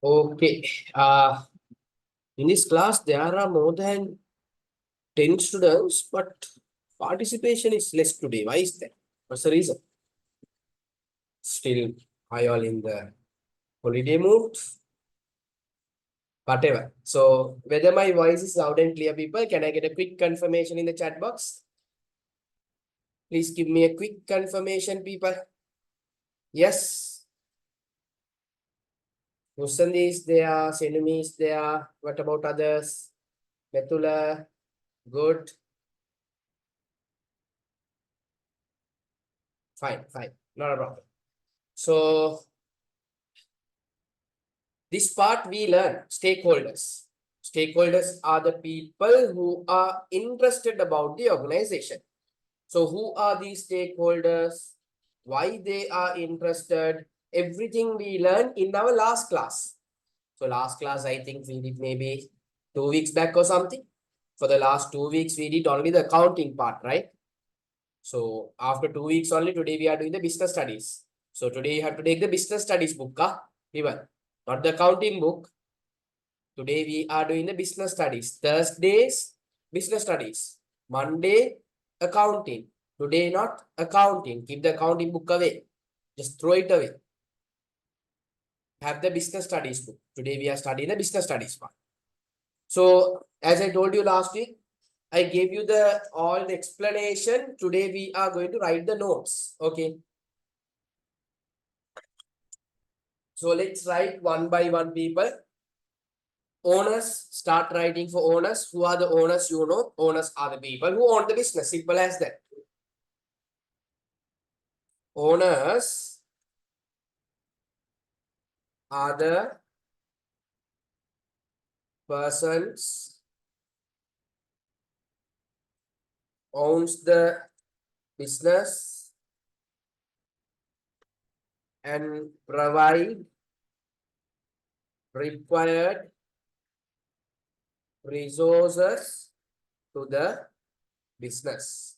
Okay. Uh, in this class, there are more than 10 students, but participation is less today. Why is that? What's the reason? Still, are you all in the holiday mood? Whatever. So, whether my voice is loud and clear, people, can I get a quick confirmation in the chat box? Please give me a quick confirmation, people. Yes. Musandi is there, Senumi is there. What about others? Metula, good. Fine, fine. Not a problem. So, this part we learn stakeholders. Stakeholders are the people who are interested about the organization. So who are these stakeholders? Why they are interested? Everything we learned in our last class. So last class, I think we did maybe 2 weeks back or something. For the last 2 weeks, we did only the accounting part, right? So after 2 weeks only, today we are doing the business studies. So today you have to take the business studies book, even not the accounting book. Today we are doing the business studies. Thursdays, business studies. Monday, accounting. Today not accounting. Keep the accounting book away. Just throw it away. Have the business studies book. Today we are studying the business studies part. So as I told you last week, I gave you the all the explanation. Today we are going to write the notes. Okay. So let's write one by one, people. Owners, start writing for owners. Who are the owners? You know, owners are the people who own the business. Simple as that. Owners are the persons owns the business and provide required resources to the business.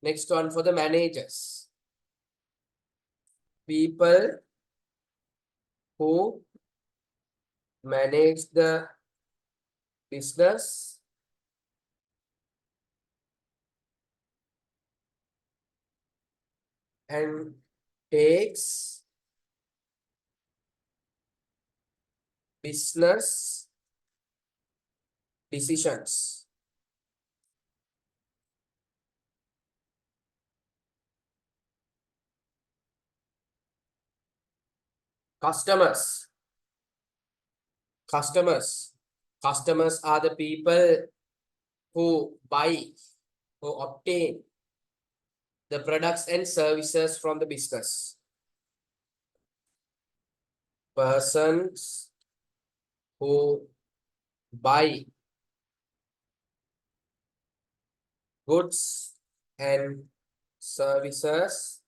Next one for the managers. People who manage the business and takes business decisions. Customers. Customers. Customers are the people who buy, who obtain the products and services from the business. Persons who buy goods and services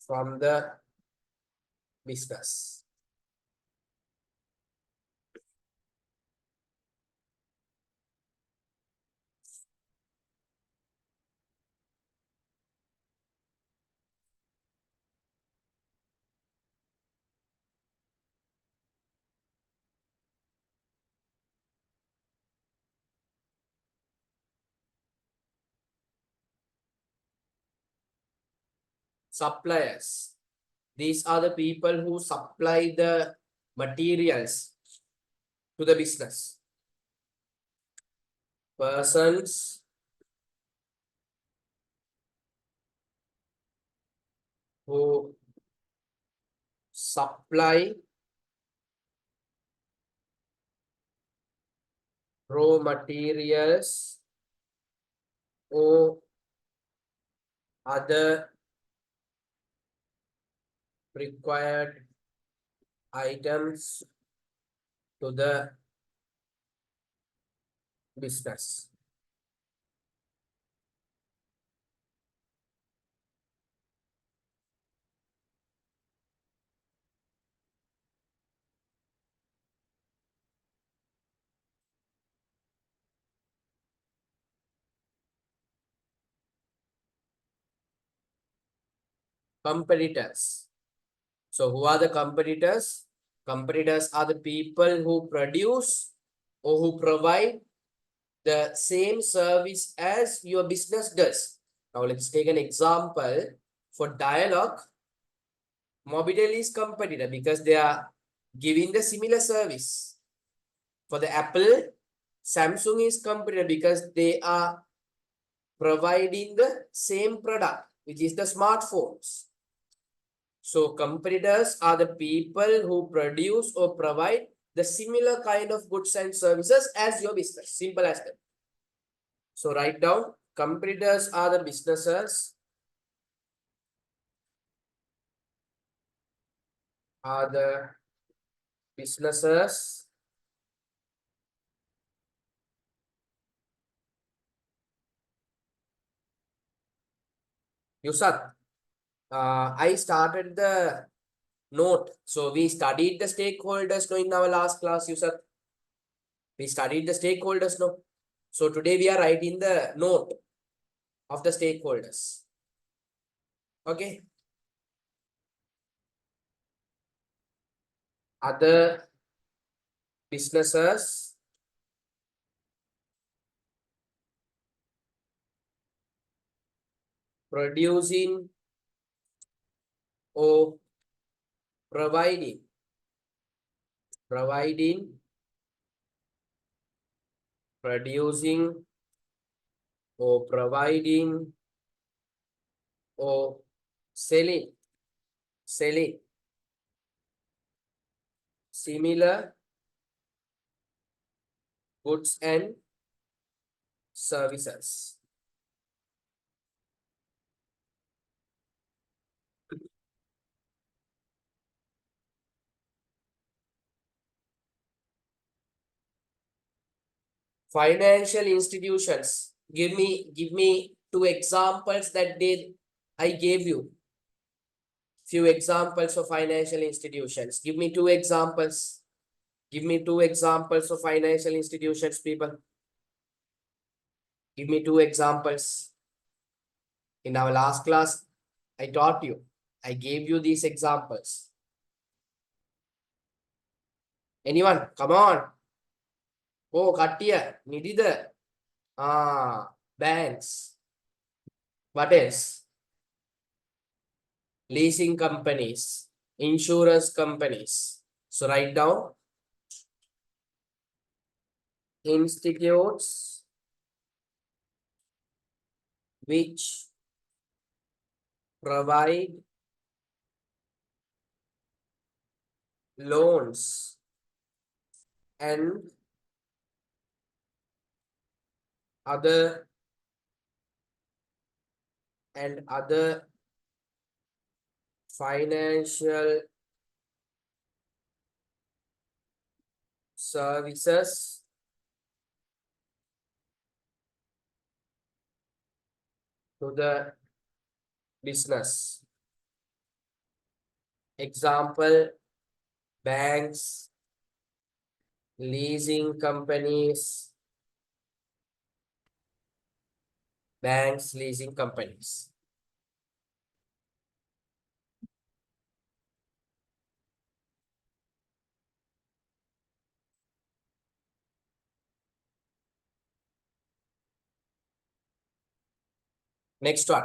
from the business. Suppliers. These are the people who supply the materials to the business. Persons who supply raw materials or other required items to the business. competitors. So who are the competitors? Competitors are the people who produce or who provide the same service as your business does. Now let's take an example. For Dialog, Mobitel is competitor because they are giving the similar service. For the Apple, Samsung is competitor because they are providing the same product, which is the smartphones. So competitors are the people who produce or provide the similar kind of goods and services as your business. Simple as that. So write down, competitors are the businesses, are the businesses Yusat, I started the note. So we studied the stakeholders no, in our last class, Yusat. We studied the stakeholders no. So today we are writing the note of the stakeholders. Okay. Other businesses producing or providing producing or providing or selling similar goods and services. Financial institutions. Give me two examples that I gave you. Few examples of financial institutions. Give me two examples. Give me two examples of financial institutions, people. Give me two examples. In our last class, I taught you. I gave you these examples. Anyone? Come on. Oh, Katya, Nidida. Banks. What else? Leasing companies, insurance companies. So write down institutes which provide loans and other financial services to the business. Example, banks, leasing companies, leasing companies. Next one,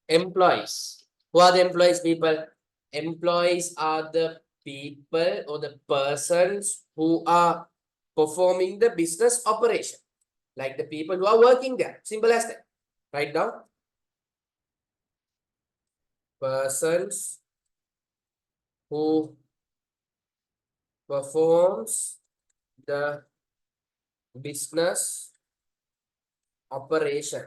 employees. Who are the employees, people? Employees are the people or the persons who are performing the business operation. Like the people who are working there. Simple as that. Write down. Persons who performs the business operation.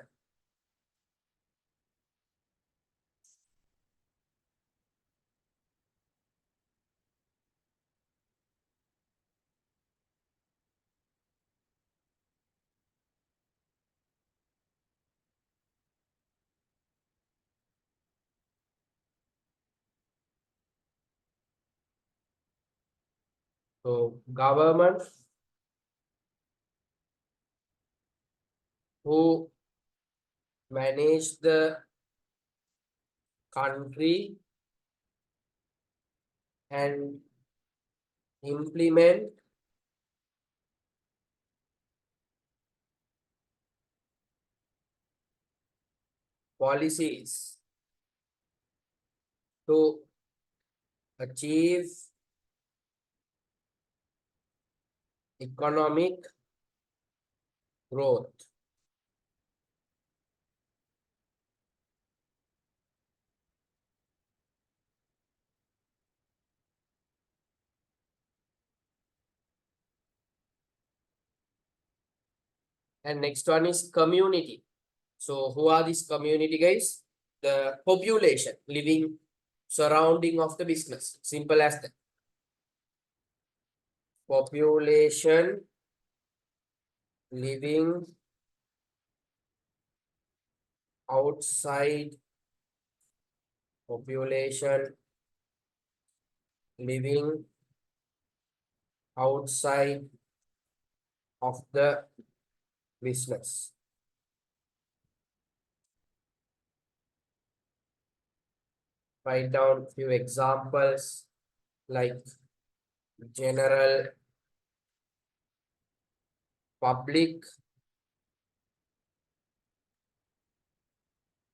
So government who manage the country and implement policies to achieve economic growth. And next one is community. So who are this community, guys? The population living surrounding of the business. Simple as that. Population living outside, population living outside of the business. Write down few examples like general public,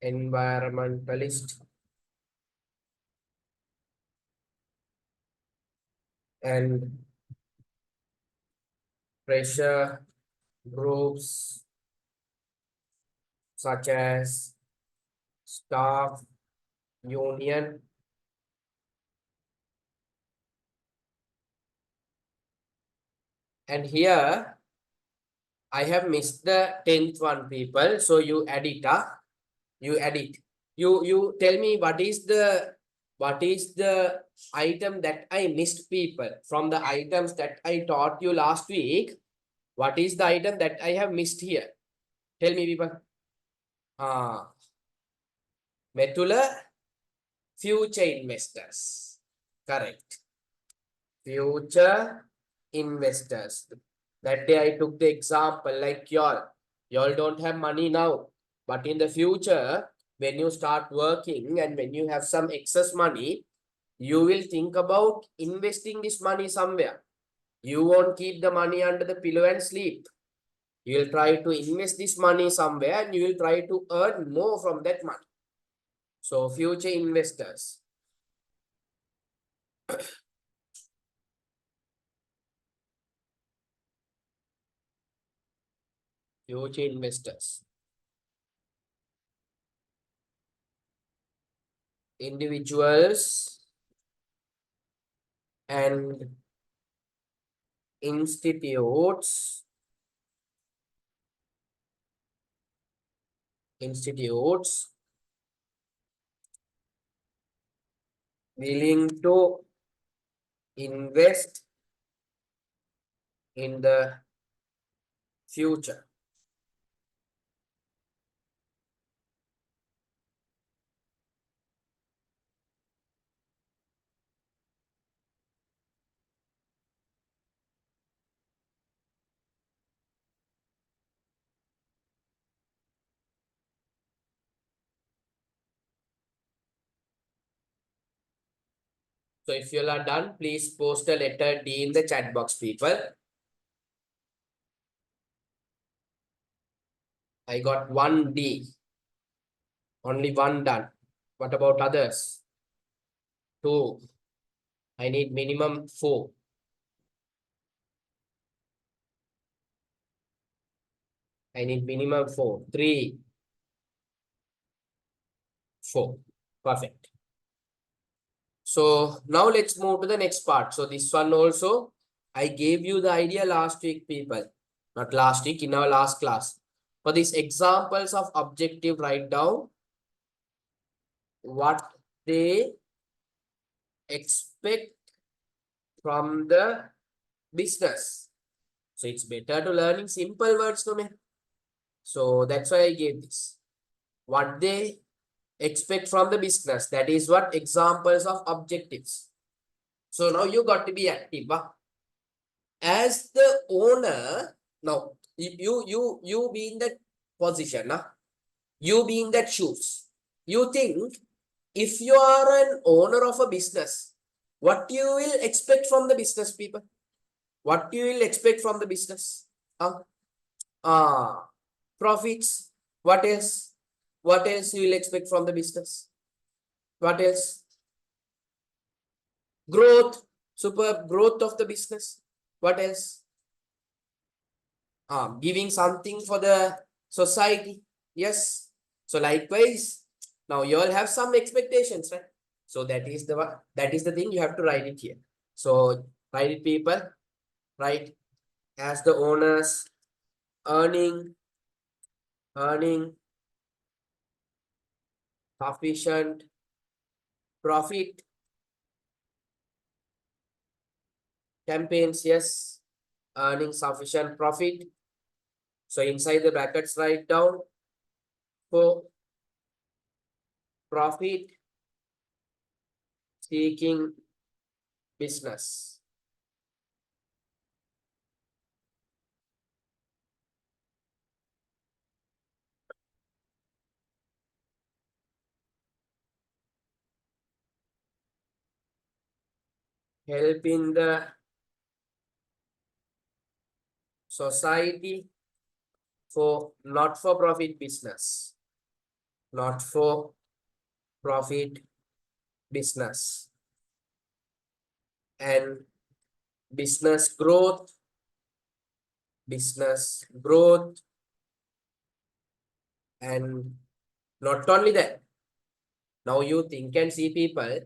environmentalist, and pressure groups such as staff union. And here I have missed the 10th one, people. So you add it up. You add it. You tell me what is the item that I missed, people, from the items that I taught you last week. What is the item that I have missed here? Tell me, people. Metula, future investors. Correct. Future investors. That day I took the example like y'all don't have money now, but in the future, when you start working and when you have some excess money, you will think about investing this money somewhere. You won't keep the money under the pillow and sleep. You will try to invest this money somewhere and you will try to earn more from that money. So future investors. Future investors. Individuals and institutes willing to invest in the future. So if you are done, please post a letter D in the chat box, people. I got one D. Only one done. What about others? 2. I need minimum 4. I need minimum 4. 3, 4. Perfect. So now let's move to the next part. So this one also, I gave you the idea last week, people. Not last week, in our last class. For these examples of objective, write down what they expect from the business. So it's better to learning simple words to me. So that's why I gave this. What they expect from the business. That is what examples of objectives. So now you got to be active. As the owner, now you be in that position. You be in that shoes. You think if you are an owner of a business, What you will expect from the business, people? What you will expect from the business? Profits. What else? What else you will expect from the business? What else? Growth. Superb growth of the business. What else? Giving something for the society. Yes. So likewise, now you all have some expectations, right? So that is the thing, you have to write it here. So write it, people. Right? As the owners, earning sufficient profit. Campaigns, yes. Earning sufficient profit. So inside the brackets, write down for profit seeking business. Helping the society for not-for-profit business. Not-for-profit business. And business growth. And not only that, now you think and see, people,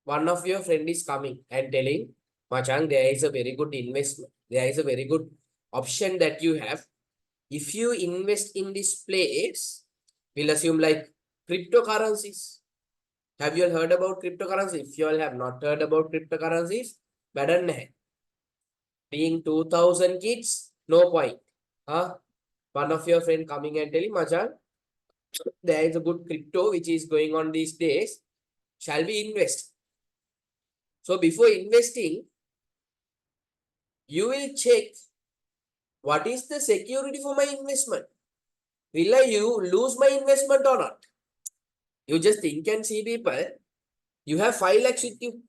one of your friend is coming and telling, Machang, there is a very good investment. There is a very good option that you have. If you invest in this place, we'll assume like cryptocurrencies. Have you all heard about cryptocurrencies? If you all have not heard about cryptocurrencies, better being 2000 kids, no point. One of your friend coming and telling, Machang, there is a good crypto which is going on these days. Shall we invest? So before investing, you will check what is the security for my investment. Will I lose my investment or not? You just think and see, people. You have 5 lakhs with you.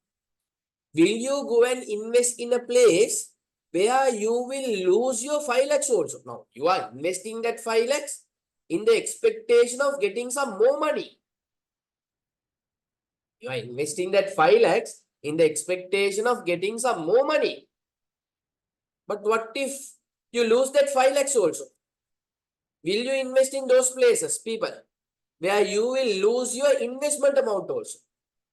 Will you go and invest in a place where you will lose your 5 lakhs also? Now, you are investing that 5 lakhs in the expectation of getting some more money. You are investing that 5 lakhs in the expectation of getting some more money. But what if you lose that 5 lakhs also? Will you invest in those places, people, where you will lose your investment amount also?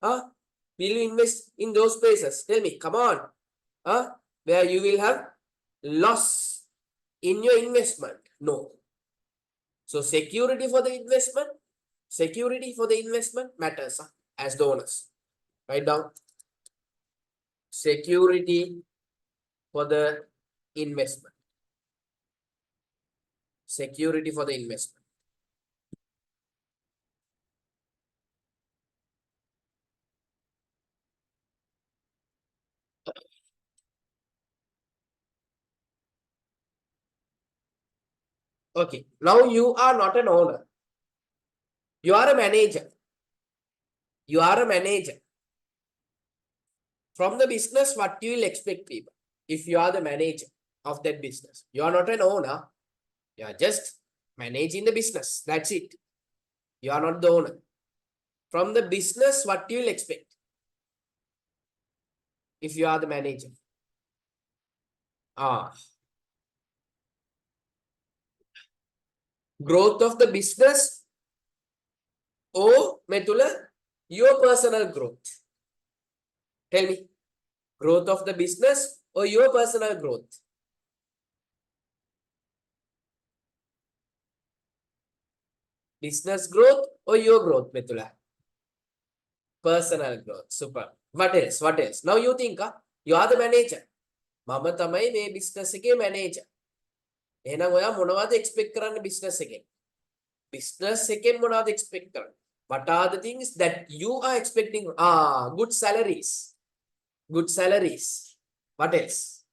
Will you invest in those places? Tell me, come on. Where you will have loss in your investment? No. So security for the investment matters as the owners. Write down security for the investment. Security for the investment. Okay, now you are not an owner. You are a manager. You are a manager. From the business, what you will expect, people? If you are the manager of that business, you are not an owner. You are just managing the business. That's it. You are not the owner. From the business, what you will expect? If you are the manager. Growth of the business or Metula, your personal growth. Tell me, growth of the business or your personal growth? Business growth or your growth, Metula? Personal growth. Super. What else? What else? Now you think, you are the manager. Mama tamai me business ke manager. Ehna goya monawada expect karan business again. Business again monawada expect karan. What are the things that you are expecting? Good salaries. Good salaries. What else?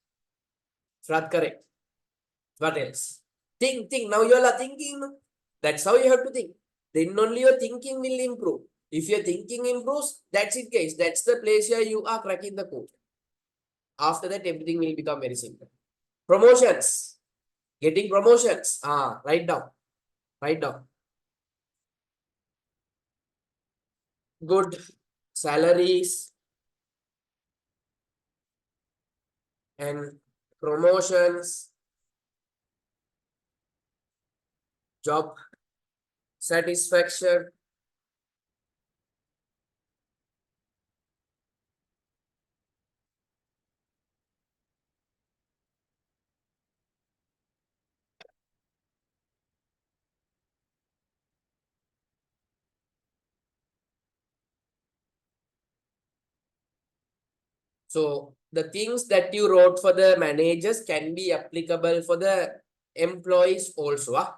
Frat correct. What else? Think. Now you all are thinking. That's how you have to think. Then only your thinking will improve. If your thinking improves, that's it, guys. That's the place where you are cracking the code. After that, everything will become very simple. Promotions. Getting promotions. Write down. Write down. Good salaries and promotions. Job satisfaction. So the things that you wrote for the managers can be applicable for the employees also.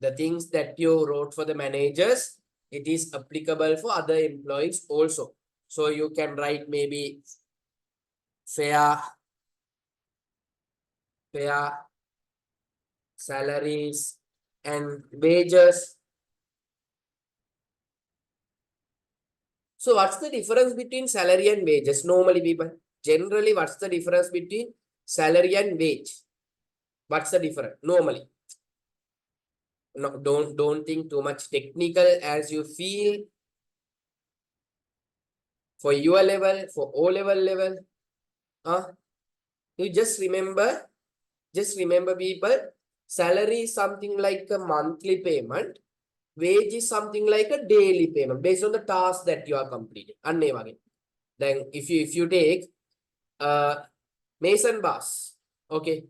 The things that you wrote for the managers, it is applicable for other employees also. So you can write maybe fair salaries and wages. So what's the difference between salary and wages? Normally people, generally what's the difference between salary and wage? What's the difference normally? No, don't think too much technical as you feel for your level, for O level. You just remember people, salary is something like a monthly payment, wage is something like a daily payment based on the task that you are completing. Then if you take Mason Boss, okay,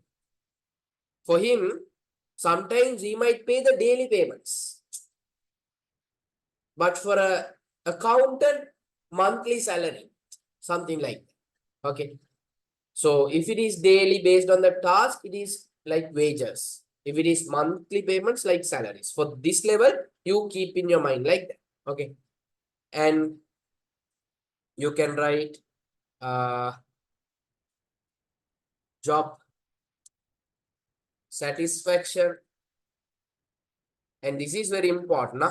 for him, sometimes he might pay the daily payments, but for a accountant, monthly salary, something like that. Okay. So if it is daily based on the task, it is like wages. If it is monthly payments, like salaries. For this level, you keep in your mind like that. Okay. And you can write job satisfaction. And this is very important.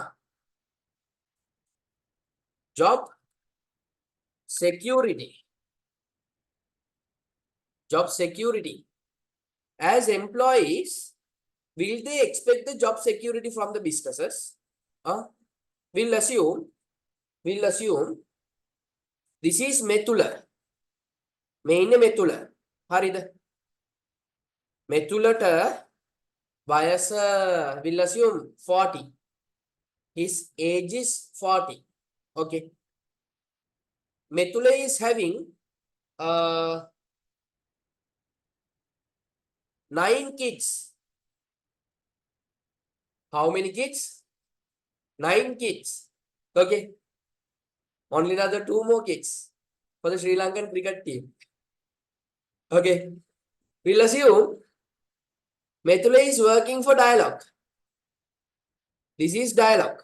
Job security. Job security. As employees, will they expect the job security from the businesses? We'll assume this is Methula. Main Methula. Harida. Methulata වයස will assume 40. His age is 40. Okay. Methula is having 9 kids. How many kids? 9 kids. Okay. Only another 2 more kids for the Sri Lankan cricket team. Okay. We'll assume Methula is working for Dialogue. This is Dialogue.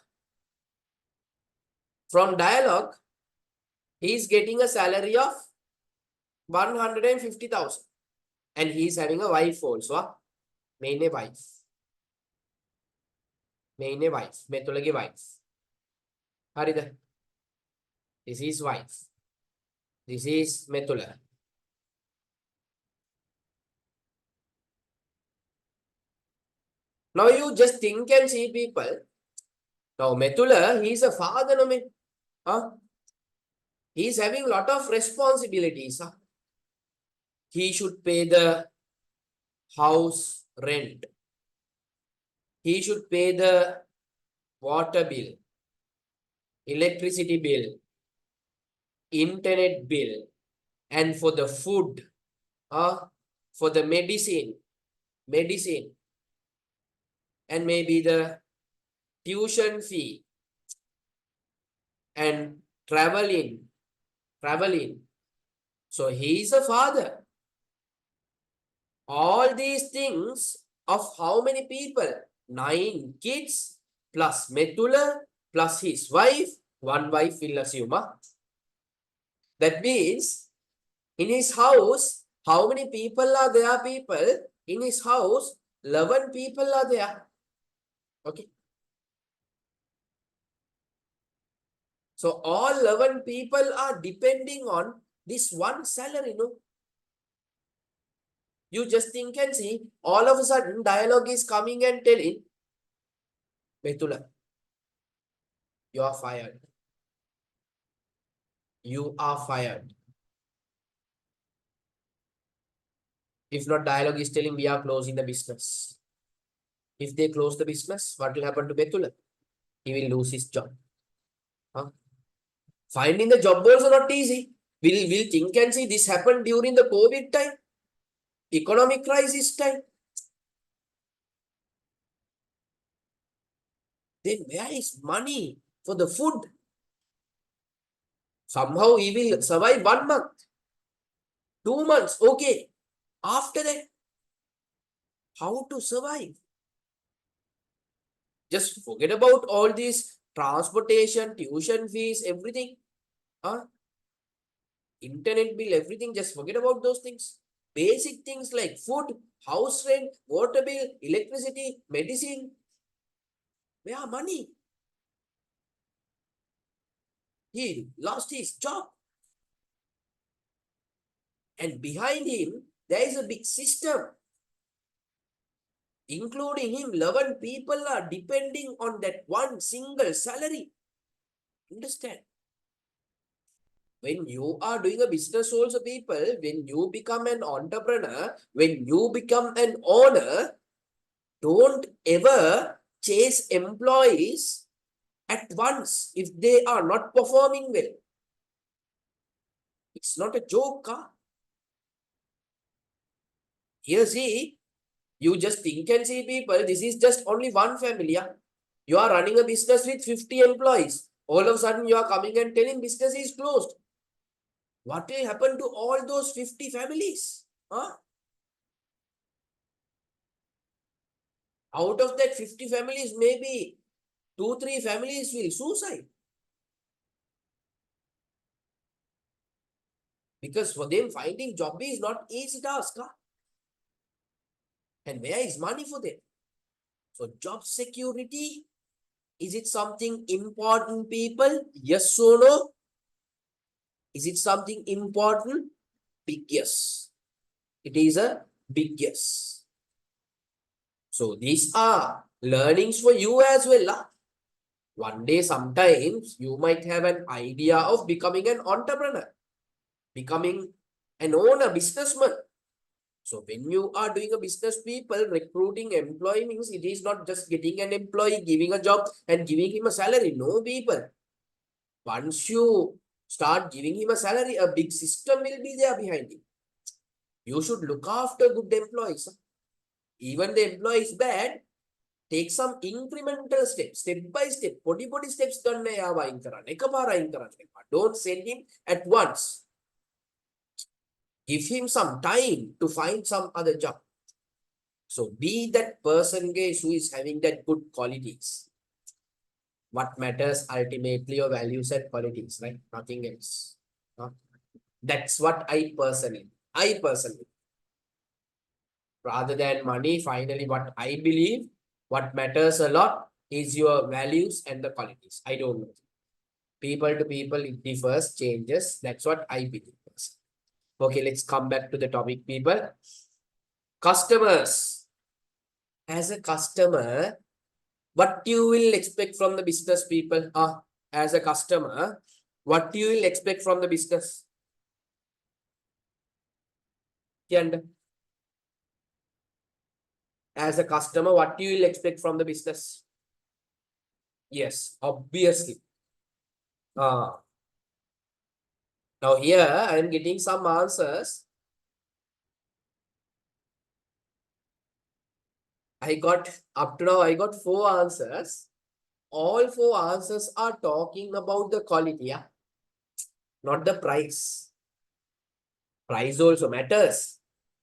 From Dialogue, he is getting a salary of 150,000. And he is having a wife also. Main wife. Methulage wife. Harida. This is wife. This is Methula. Now you just think and see people. Now Methula, he is a father. He is having a lot of responsibilities. He should pay the house rent. He should pay the water bill, electricity bill, internet bill, and for the food, for the medicine, and maybe the tuition fee and traveling. So he is a father. All these things of how many people? 9 kids plus Methula plus his wife. 1 wife will assume. That means in his house, how many people are there? In his house, 11 people are there. Okay. So all 11 people are depending on this one salary, no? You just think and see, all of a sudden dialogue is coming and telling, Betula, you are fired. You are fired. If not, dialogue is telling we are closing the business. If they close the business, what will happen to Betula? He will lose his job. Huh? Finding the job also not easy. We'll think and see this happened during the COVID time, economic crisis time. Then where is money for the food? Somehow he will survive 1 month, 2 months. Okay. After that, how to survive? Just forget about all these transportation, tuition fees, everything. Huh? Internet bill, everything. Just forget about those things. Basic things like food, house rent, water bill, electricity, medicine. Where are money? He lost his job. And behind him, there is a big system. Including him, 11 people are depending on that one single salary. Understand? When you are doing a business also, people, when you become an entrepreneur, when you become an owner, don't ever chase employees at once if they are not performing well. It's not a joke. Huh? Here, see, you just think and see, people, this is just only one family. Yeah? You are running a business with 50 employees. All of a sudden, you are coming and telling business is closed. What will happen to all those 50 families? Huh? Out of that 50 families, maybe 2-3 families will suicide. Because for them, finding job is not easy task. Huh? And where is money for them? So job security, is it something important, people? Yes or no? Is it something important? Big yes. It is a big yes. So these are learnings for you as well. Huh? One day, sometimes you might have an idea of becoming an entrepreneur, becoming an owner, businessman. So when you are doing a business, people, recruiting employee means it is not just getting an employee, giving a job and giving him a salary. No, people. Once you start giving him a salary, a big system will be there behind him. You should look after good employees. Even the employee is bad, take some incremental steps, step by step, body steps don't send him at once. Give him some time to find some other job. So be that person, guys, who is having that good qualities. What matters ultimately your values and qualities, right? Nothing else. That's what I personally, rather than money, finally, what I believe, what matters a lot is your values and the qualities. I don't know. People to people, it differs, changes. That's what I believe. Okay, let's come back to the topic, people. Customers. As a customer, what you will expect from the business, people? As a customer, what you will expect from the business? And as a customer, what you will expect from the business? Yes, obviously. Now here I am getting some answers. Up to now, I got 4 answers. All 4 answers are talking about the quality, yeah? Not the price. Price also matters.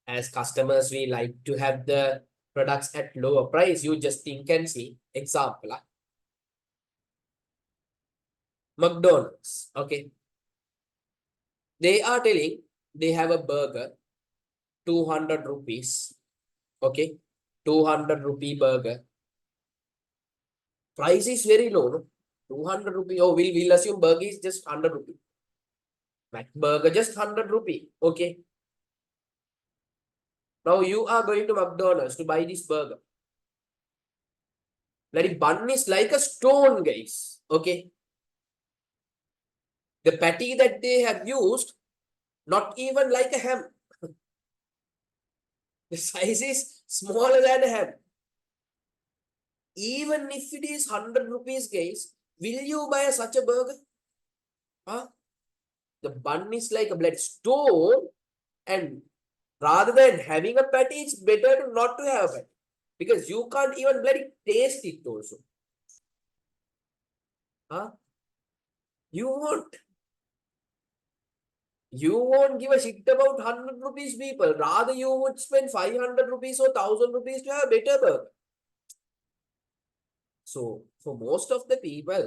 As customers, we like to have the products at lower price. You just think and see. Example, McDonald's, okay? They are telling they have a burger, 200 rupees, okay? 200 rupee burger. Price is very low, no? 200 rupee. Oh, we'll assume burger is just 100 rupee. Mac burger just 100 rupee. Okay. Now you are going to McDonald's to buy this burger. Like bun is like a stone, guys. Okay. The patty that they have used, not even like a ham. The size is smaller than a ham. Even if it is 100 rupees, guys, will you buy such a burger? Huh? The bun is like a blood stone, and rather than having a patty, it's better to not to have a patty because you can't even bloody taste it also. Huh? You won't. You won't give a shit about 100 rupees people. Rather, you would spend 500 rupees or 1000 rupees to have a better burger. So, for most of the people,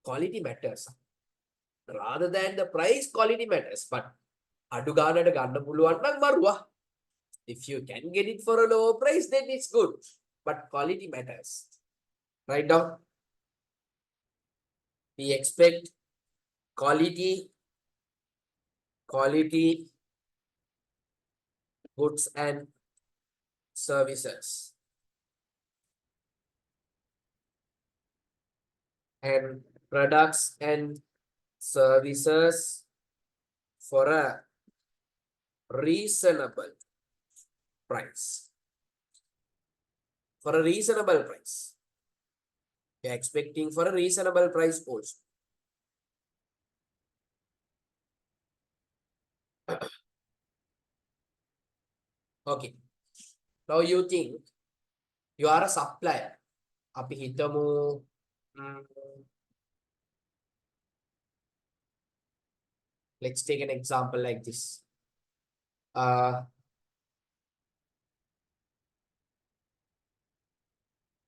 quality matters. Rather than the price, quality matters. But අඩු ගානට ගන්න පුළුවන් නම් මරුවා. If you can get it for a lower price, then it's good. But quality matters. Right now, we expect quality goods and services. And products and services for a reasonable price. For a reasonable price. We are expecting for a reasonable price also. Okay. Now you think you are a supplier. අපි හිතමු let's take an example like this.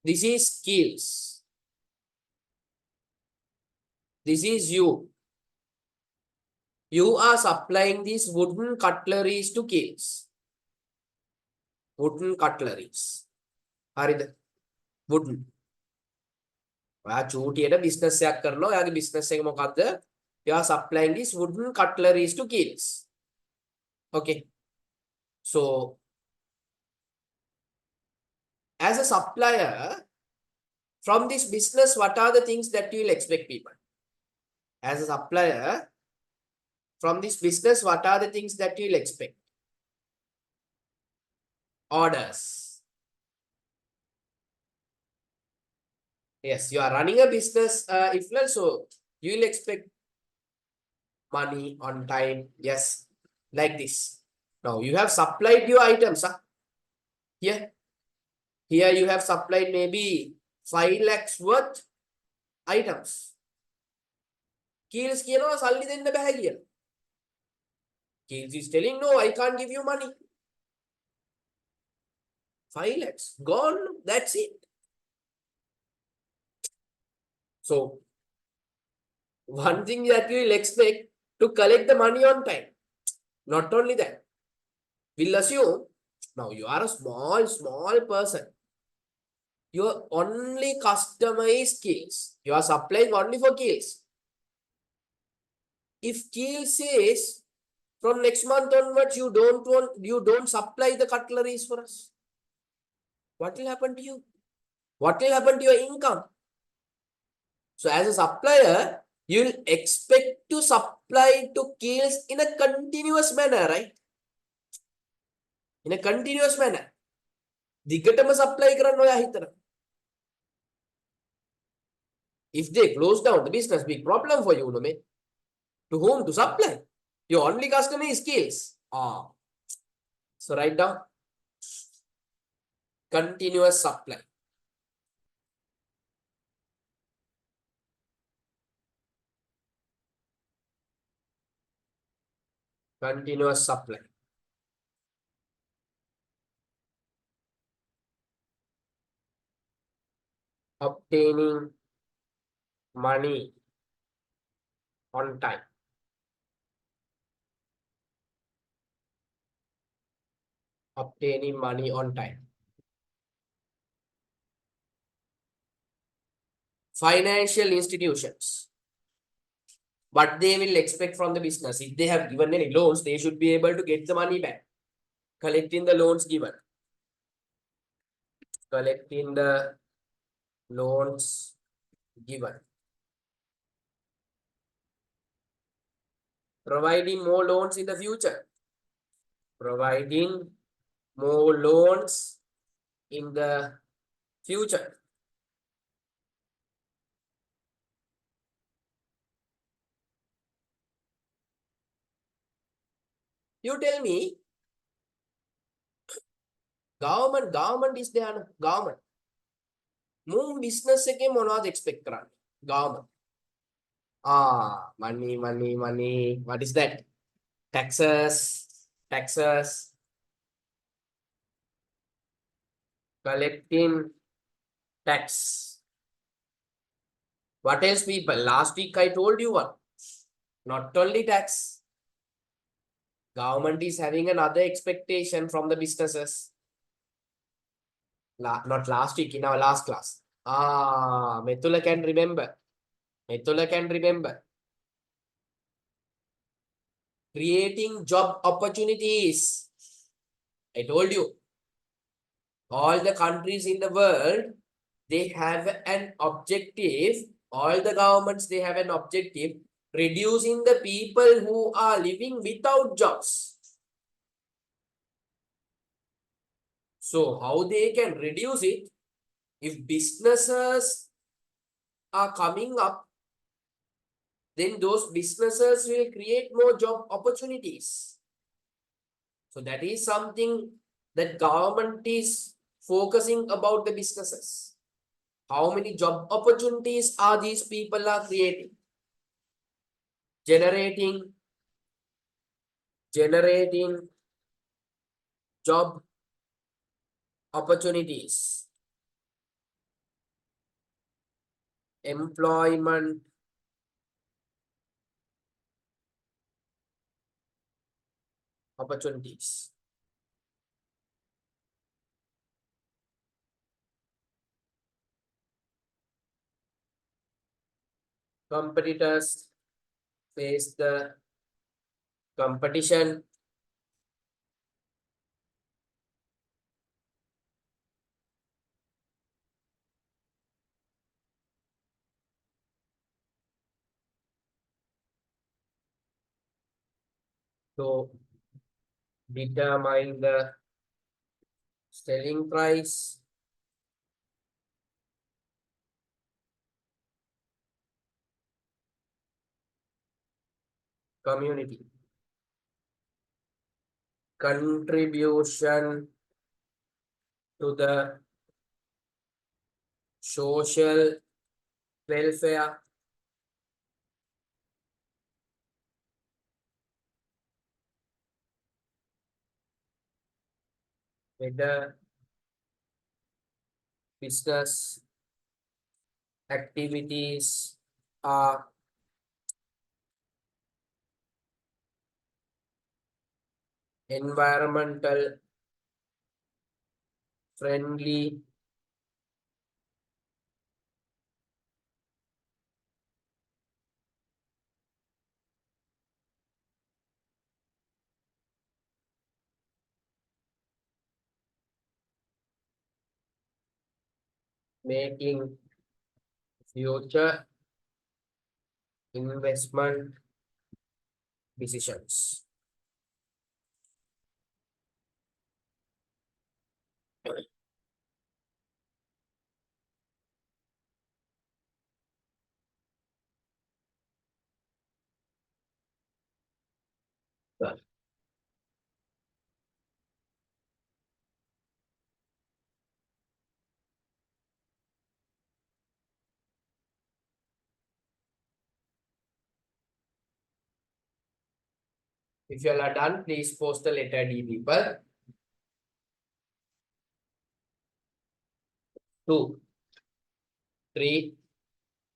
This is skills. This is you. You are supplying these wooden cutleries to kills. Wooden cutleries. හරිද? Wooden. ඔයා චූටියට business එකක් කරනවා. ඔයාගේ business එක මොකද්ද? You are supplying these wooden cutleries to kills. Okay. So, as a supplier, from this business, what are the things that you will expect people? As a supplier, from this business, what are the things that you will expect? Orders. Yes, you are running a business, so you will expect money on time. Yes, like this. Now you have supplied your items. Here you have supplied maybe 5 lakhs worth items. Keels කියනවා සල්ලි දෙන්න බෑ කියලා. Keels is telling, no, I can't give you money. 5 lakhs gone, that's it. So, one thing that you will expect to collect the money on time. Not only that, we'll assume now you are a small person. Your only customer is Keels. You are supplying only for Keels. If Keels says from next month onwards you don't supply the cutleries for us, what will happen to you? What will happen to your income? So as a supplier, you will expect to supply to Keels in a continuous manner, right? In a continuous manner. දිගටම supply කරන්න ඔයා හිතනවා. If they close down the business, big problem for you, no, mate. To whom to supply? Your only customer is Keels. So write down continuous supply. Continuous supply. Obtaining money on time. Obtaining money on time. financial institutions. What they will expect from the business. If they have given any loans, they should be able to get the money back. Collecting the loans given. Collecting the loans given. Providing more loans in the future. Providing more loans in the future. You tell me, government is there. Government. Moon business එකේ මොනවද expect කරන්නේ? Government. Money. What is that? Taxes. Collecting tax. What else, people? Last week I told you one. Not only tax. Government is having another expectation from the businesses. Not last week, in our last class. Methula can remember. Creating job opportunities. I told you. All the countries in the world, they have an objective. All the governments, they have an objective. Reducing the people who are living without jobs. So how they can reduce it? If businesses are coming up, then those businesses will create more job opportunities. So that is something that government is focusing about the businesses. How many job opportunities are these people are creating? Generating job opportunities. Employment opportunities. Competitors face the competition. To determine the selling price. Community. Contribution to the social welfare. Whether business activities are environmental friendly, making future investment decisions. If you all are done, please post the letter D, people. 2, 3,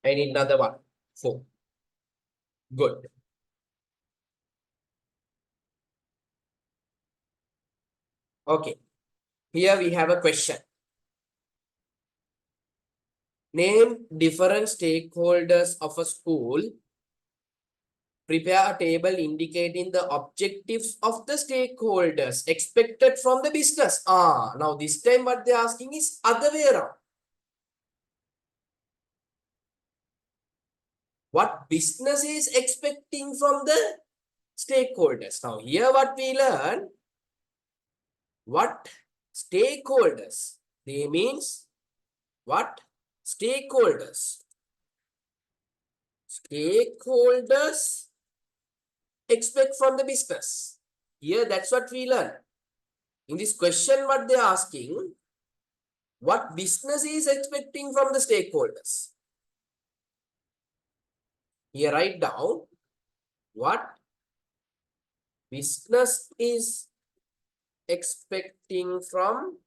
I need another one. 4. Good. Okay. Here we have a question. Name different stakeholders of a school. Prepare a table indicating the objectives of the stakeholders expected from the business. Now this time what they're asking is other way around. What business is expecting from the stakeholders. Now here what we learn, what stakeholders, they means what stakeholders. Stakeholders expect from the business. Here that's what we learn. In this question what they are asking, what business is expecting from the stakeholders. Here write down what business is expecting from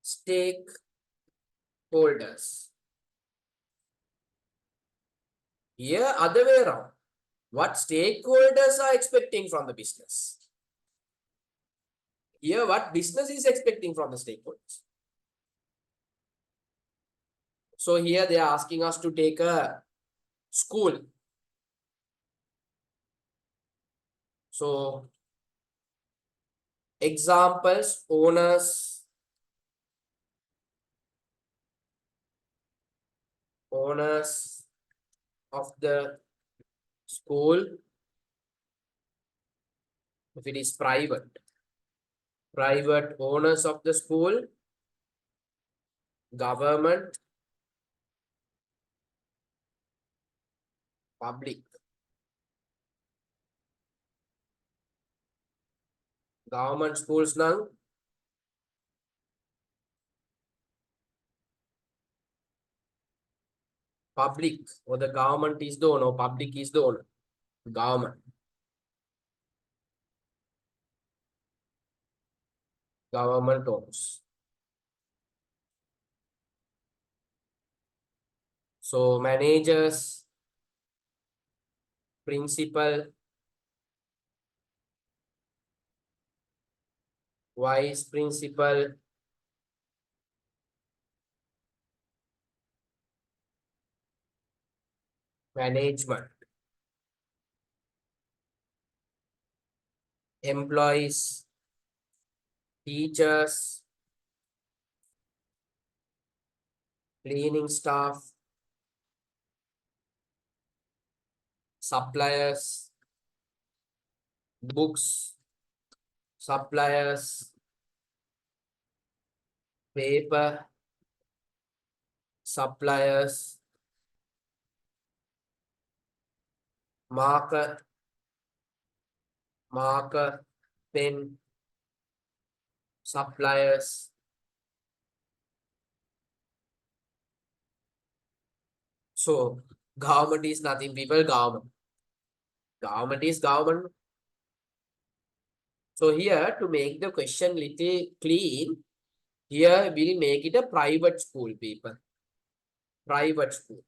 stakeholders. Here other way around. What stakeholders are expecting from the business. Here what business is expecting from the stakeholders. So here they are asking us to take a school. So examples, owners of the school. If it is private owners of the school, government, public. Government schools now. Public or the government is the owner, public is the owner. Government. Government owns. So managers, principal, vice principal, management, employees, teachers, cleaning staff, suppliers, books, suppliers, paper, suppliers, marker, pen, suppliers. So government is nothing, people. Government is government. So here to make the question little clean, here we'll make it a private school, people. Private school.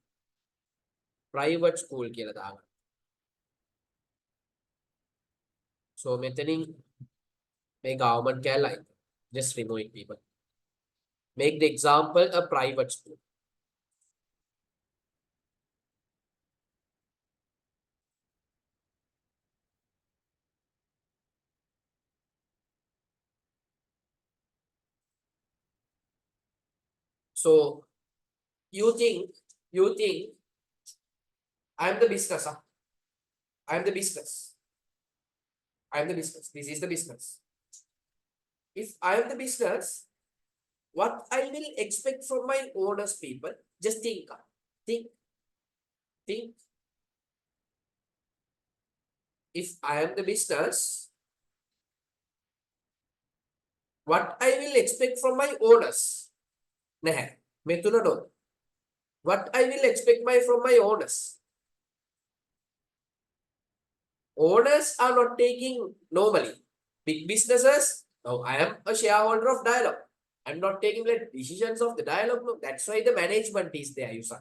Private school කියලා දාගන්න. So මෙතනින් මේ government කැලයි. Just remove it, people. Make the example a private school. So you think I'm the business. I'm the business. I'm the business. This is the business. If I am the business, what I will expect from my owners, people? Just think. If I am the business, what I will expect from my owners? නැහැ. මේ තුන නෝන. What I will expect from my owners? Owners are not taking normally. Big businesses, now I am a shareholder of Dialogue. I'm not taking the decisions of the Dialogue. No. That's why the management is there, you saw.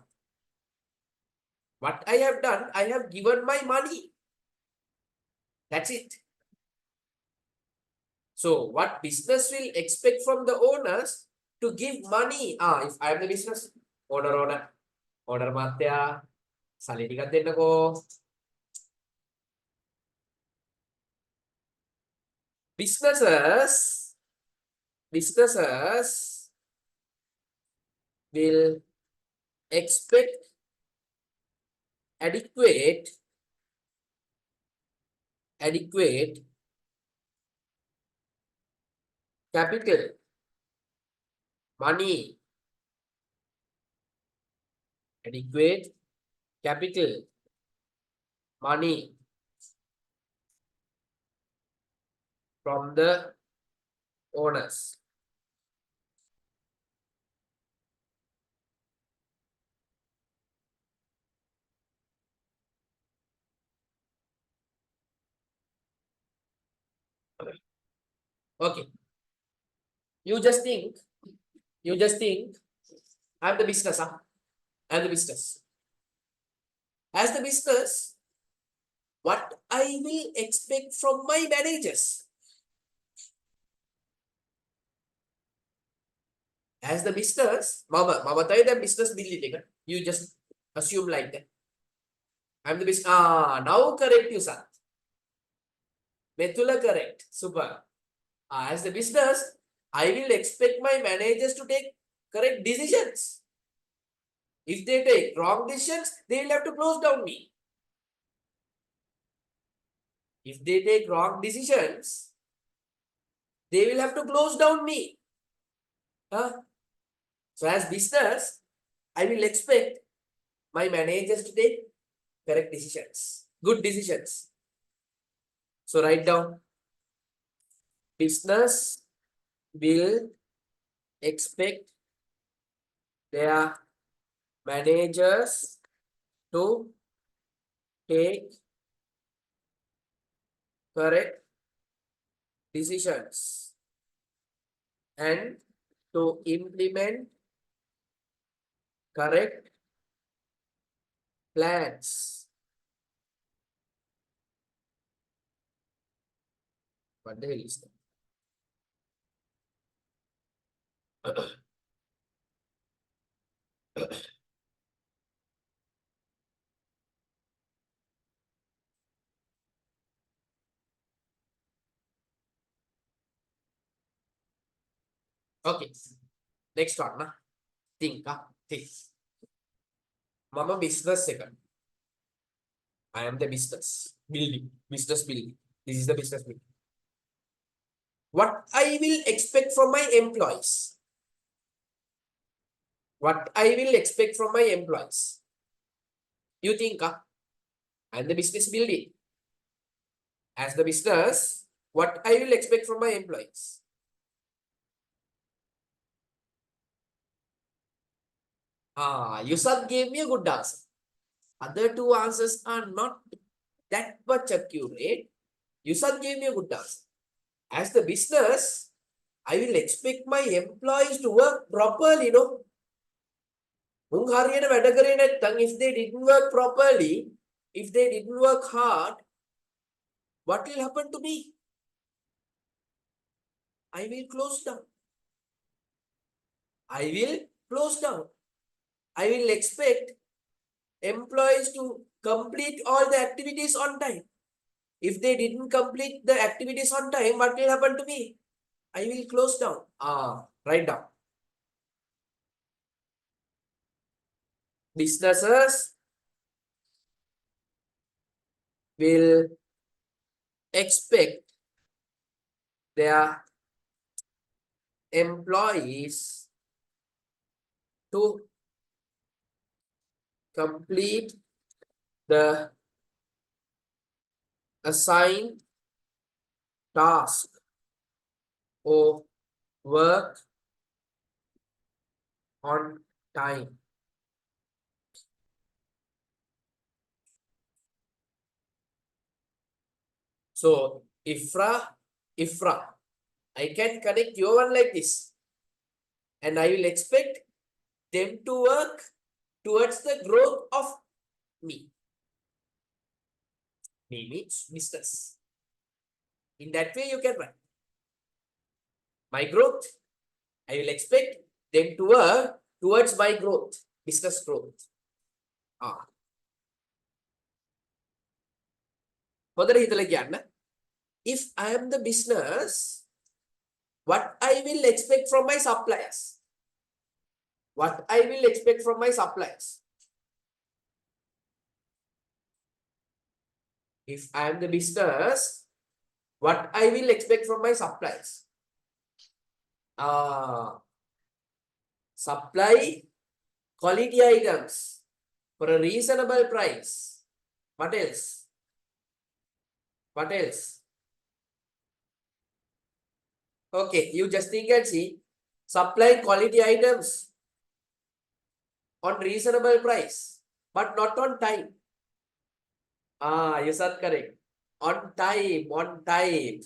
What I have done, I have given my money. That's it. So what business will expect from the owners? to give money. If I am the business, order matya, sali ටිකක් දෙන්නකෝ. Businesses will expect adequate capital, money, adequate capital, money from the owners. Okay. You just think I'm the business, huh? I'm the business. As the business, what I will expect from my managers? As the business, mama tayo the business building. You just assume like that. I'm the business. Now correct you, sir. Metula correct. Super. As the business, I will expect my managers to take correct decisions. If they take wrong decisions, they will have to close down me. If they take wrong decisions, they will have to close down me. So as business, I will expect my managers to take correct decisions, good decisions. So write down, business will expect their managers to take correct decisions and to implement correct plans. What the hell is that? Okay, next one. Think. Mama business second. I am the business building. This is the business building. What I will expect from my employees? What I will expect from my employees? You think, I'm the business building. As the business, what I will expect from my employees? Yusuf gave me a good answer. Other two answers are not that much accurate. Yusuf gave me a good answer. As the business, I will expect my employees to work properly, if they didn't work properly, if they didn't work hard, what will happen to me? I will close down. I will close down. I will expect employees to complete all the activities on time. If they didn't complete the activities on time, what will happen to me? I will close down. Write down. Businesses will expect their employees to complete the assigned task or work on time. So, Ifra, I can connect your one like this. And I will expect them to work towards the growth of me. Me means business. In that way, you can write. My growth, I will expect then towards my growth, business growth. If I am the business, what I will expect from my suppliers? What I will expect from my suppliers? If I am the business, what I will expect from my suppliers? Supply quality items for a reasonable price. What else? What else? Okay, you just think and see. Supply quality items on reasonable price, but not on time. You said correct. On time, on time.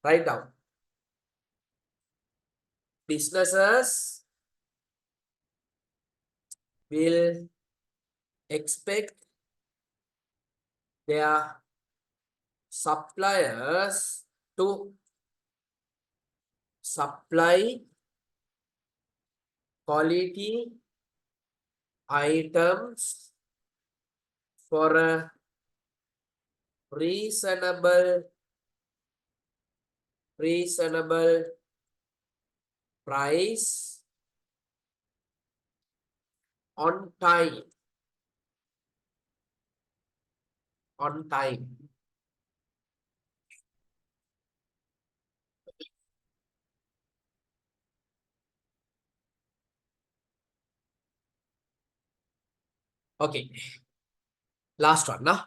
Write down. Businesses will expect their suppliers to supply quality items for a reasonable price on time. On time. Okay. Last one, nah?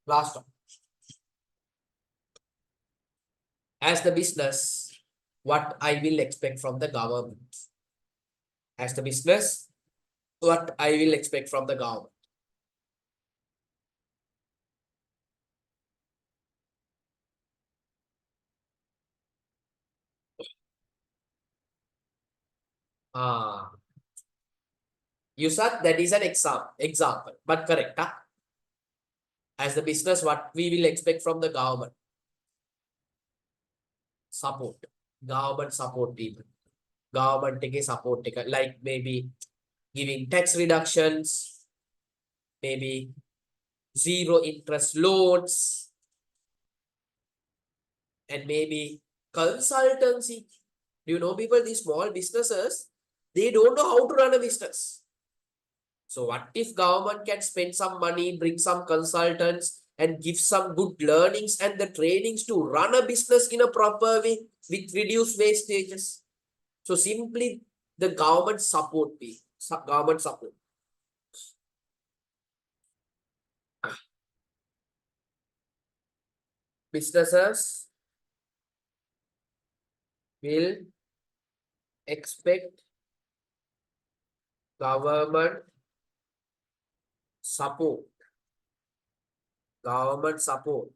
Last one. As the business, what I will expect from the government? As the business, what I will expect from the government? You said that is an example, but correct. Huh? As the business, what we will expect from the government? Support. Government support people. Government take a support, like maybe giving tax reductions, maybe zero interest loans, and maybe consultancy. Do you know people, these small businesses, they don't know how to run a business. So what if government can spend some money, bring some consultants and give some good learnings and the trainings to run a business in a proper way with reduced wastages? So simply the government support me. Government support. Businesses will expect government support. Government support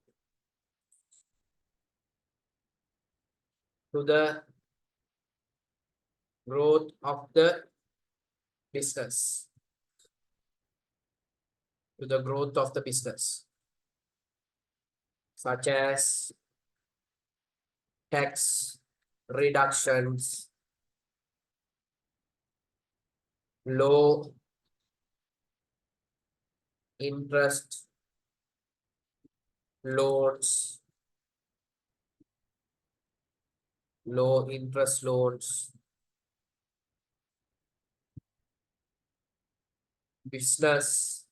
to the growth of the business. To the growth of the business. Such as tax reductions, low interest loans, business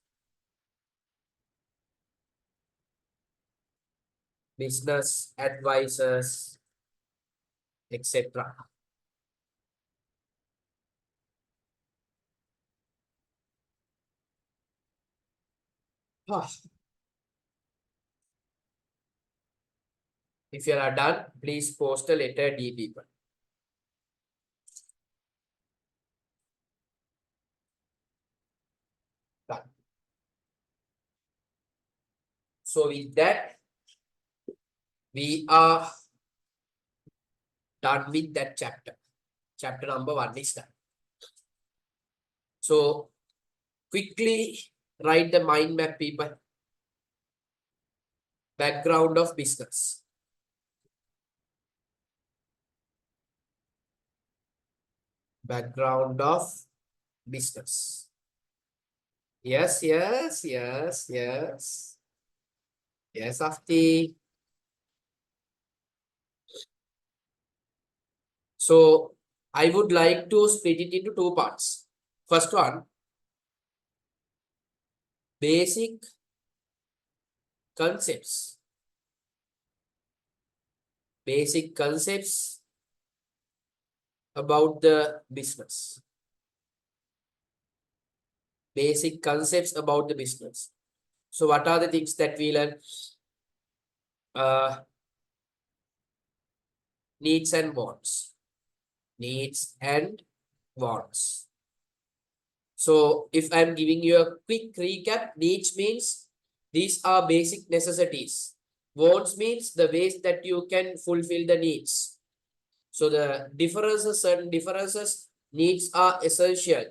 advisors, etc. If you are done, please post a letter D people. Done. So with that, we are done with that chapter. Chapter number 1 is done. So quickly write the mind map people. Background of business. Background of business. Yes, yes, yes, yes. Yes, Afti. So I would like to split it into two parts. First one, basic concepts. Basic concepts about the business. Basic concepts about the business. So what are the things that we learn? Needs and wants. Needs and wants. So if I'm giving you a quick recap, needs means these are basic necessities. Wants means the ways that you can fulfill the needs. So the differences, certain differences, needs are essential.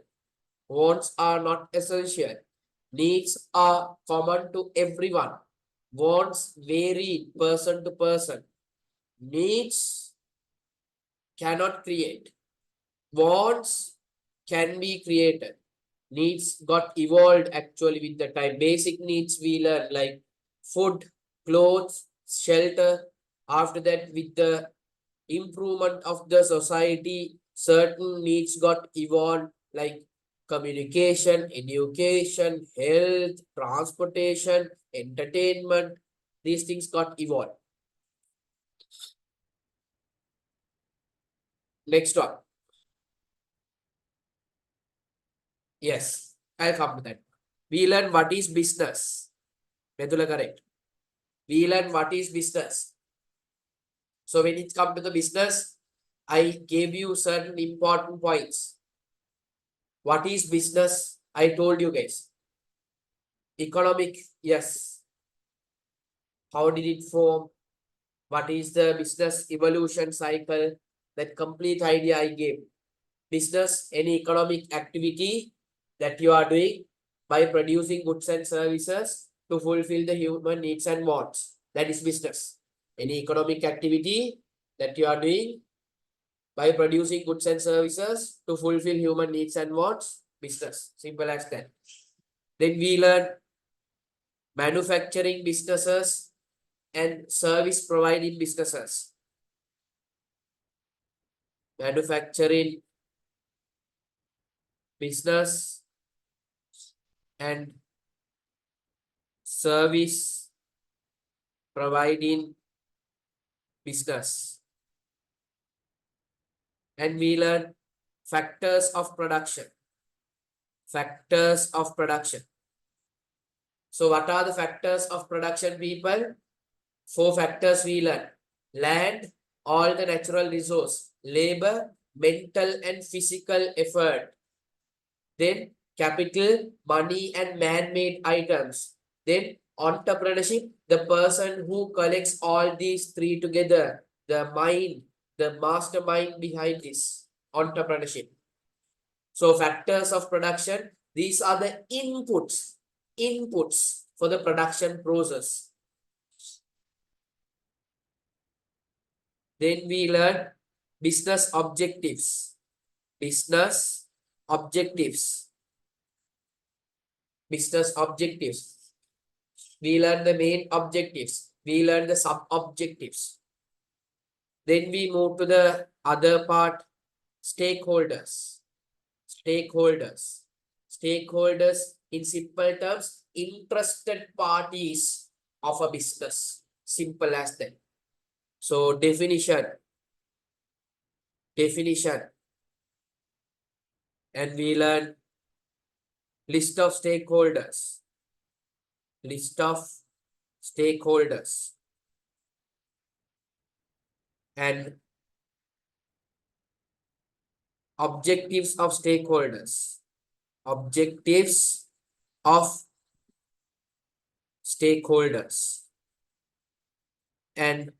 Wants are not essential. Needs are common to everyone. Wants vary person to person. Needs cannot create. Wants can be created. Needs got evolved actually with the time. Basic needs we learn like food, clothes, shelter. After that, with the improvement of the society, certain needs got evolved like communication, education, health, transportation, entertainment. These things got evolved. Next one. Yes, I'll come to that. We learn what is business. Medula correct. We learn what is business. So when it comes to the business, I gave you certain important points. What is business? I told you guys. Economic, yes. How did it form? What is the business evolution cycle? That complete idea I gave. Business, any economic activity that you are doing by producing goods and services to fulfill the human needs and wants. That is business. Any economic activity that you are doing by producing goods and services to fulfill human needs and wants. Business. Simple as that. Then we learn manufacturing businesses and service providing businesses. Manufacturing business and service providing business. And we learn factors of production. Factors of production. So what are the factors of production, people? 4 factors we learn. Land, all the natural resource, labor, mental and physical effort. Then capital, money and man-made items. Then entrepreneurship, the person who collects all these 3 together. The mind, the mastermind behind this entrepreneurship. So factors of production, these are the inputs for the production process. Then we learn business objectives. Business objectives. Business objectives. We learn the main objectives. We learn the sub-objectives. Then we move to the other part, stakeholders. Stakeholders. Stakeholders, in simple terms, interested parties of a business. Simple as that. So definition. And we learn list of stakeholders. List of stakeholders. And objectives of stakeholders. Objectives of stakeholders. And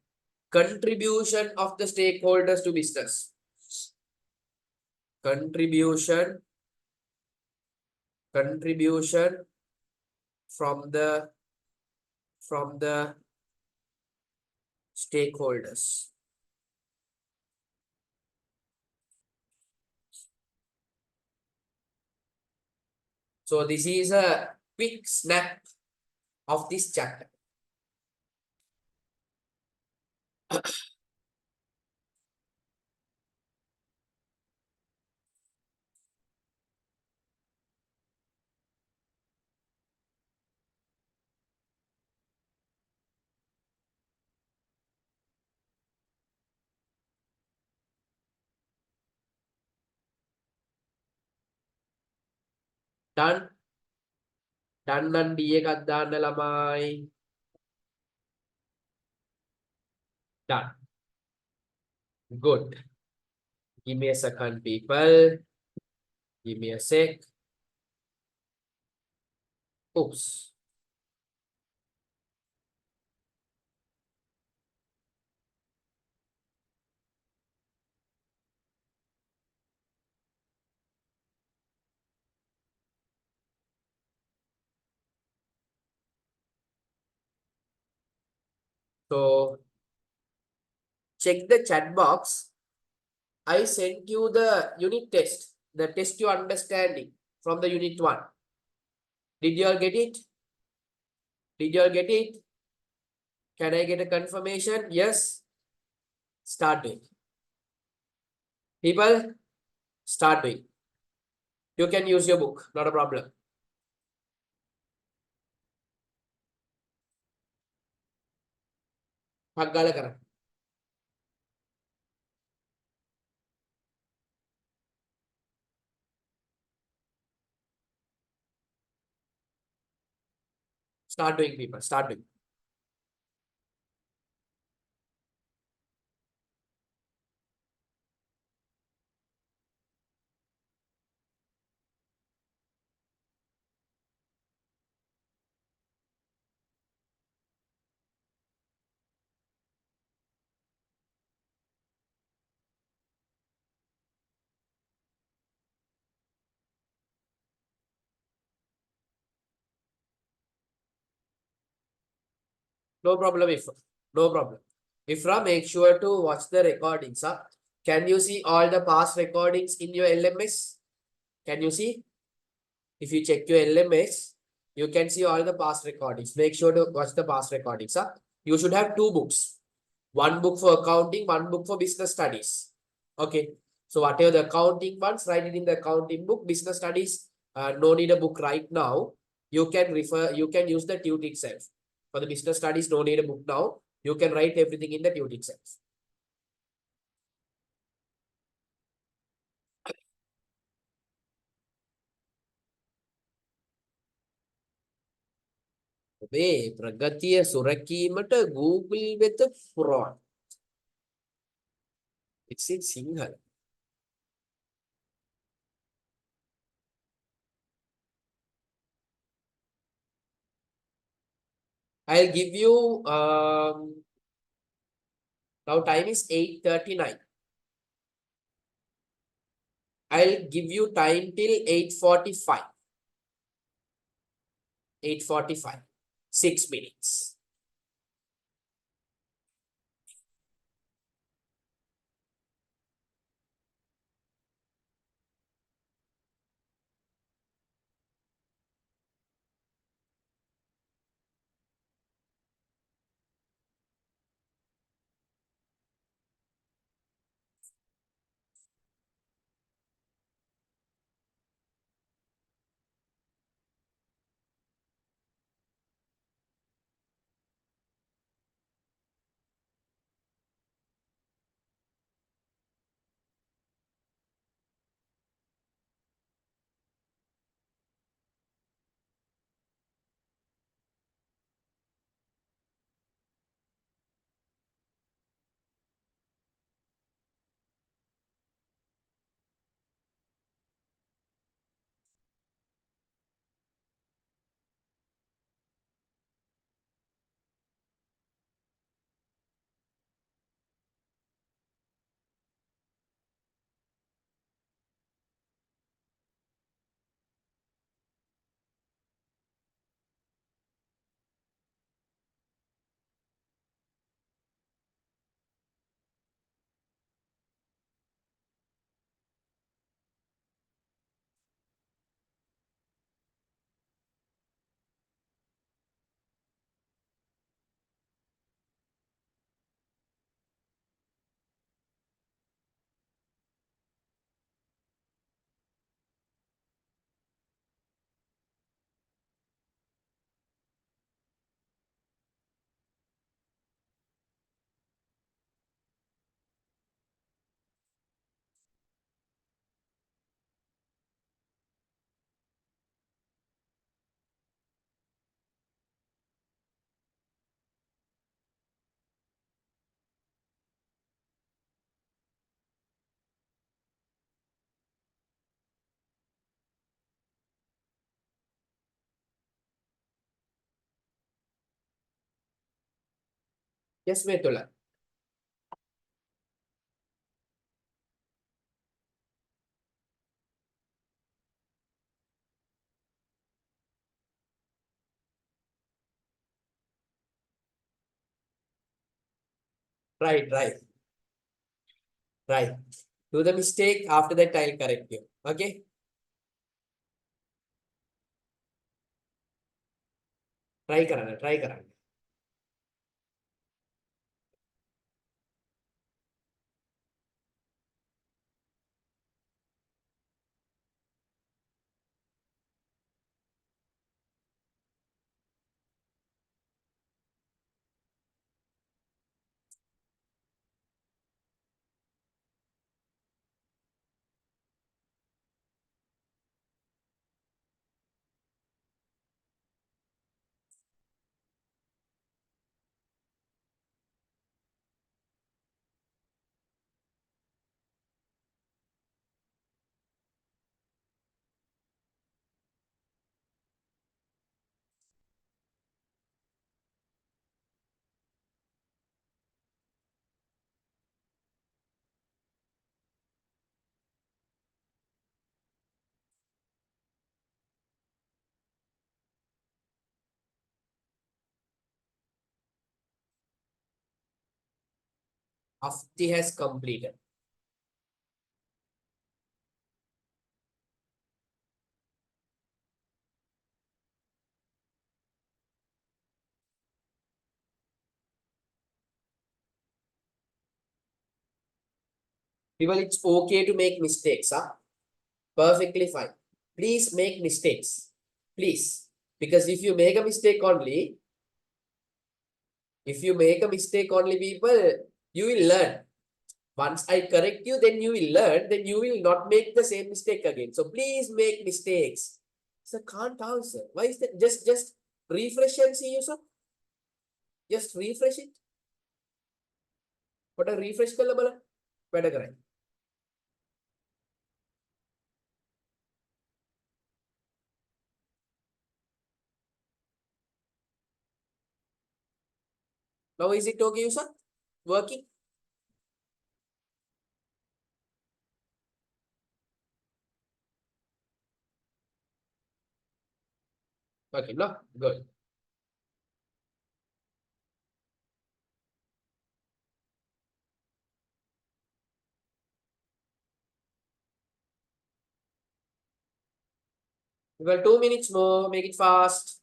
contribution of the stakeholders to business. Contribution from the stakeholders. So this is a quick snap of this chapter. Done. Done and D එකක් දාන්න ළමයි. Done. Good. Give me a second, people. Give me a sec. Oops. So check the chat box. I sent you the unit test, the test your understanding from the unit 1. Did you all get it? Did you all get it? Can I get a confirmation? Yes. Start doing. People, start doing. You can use your book, not a problem. Paggala කරන්න. Start doing, people. Start doing. No problem, if no problem. Ifra, make sure to watch the recordings. Huh? Can you see all the past recordings in your LMS? Can you see? If you check your LMS, you can see all the past recordings. Make sure to watch the past recordings. Huh? You should have 2 books. One book for accounting, one book for business studies. Okay. So whatever the accounting ones, write it in the accounting book. Business studies, no need a book right now. You can refer, you can use the Tute itself. For the business studies, no need a book now. You can write everything in the Tute itself. ඔබේ ප්‍රගතිය සුරකීමට Google වෙත පුරවන්න. It's in Sinhala. I'll give you now time is 8:39. I'll give you time till 8:45. 8:45. 6 minutes. Yes, Metula. Right, right, right. Do the mistake. After that, I'll correct you. Okay. Try karana, try karana. Afti has completed. People, it's okay to make mistakes, huh? Perfectly fine. Please make mistakes. Please. Because if you make a mistake only, people, you will learn. Once I correct you, then you will learn, then you will not make the same mistake again. So please make mistakes. So can't answer. Why is that? Just refresh and see yourself. Just refresh it. What a refresh kalla bala. Better correct. Now is it okay, sir? Working? Okay, no, good. We got 2 minutes more. Make it fast.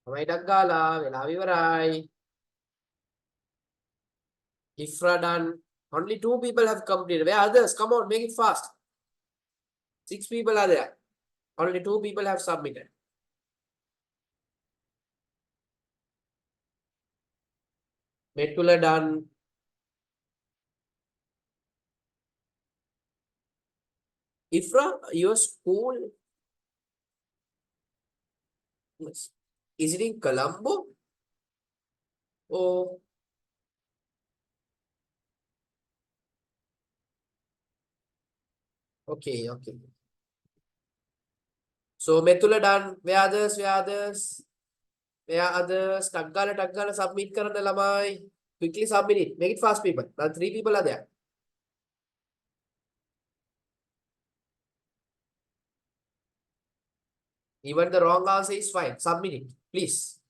May daggala. We'll have Ifra done. Only 2 people have completed. Where are others? Come on, make it fast. 6 people are there. Only 2 people have submitted. Metula done. Ifra, your school is it in Colombo? Oh, okay, okay. So Metula done. Where are others? Where are others? Where are others? Taggala, submit karana lamay. Quickly submit it. Make it fast, people. Now 3 people are there. Even the wrong answer is fine. Submit it, please.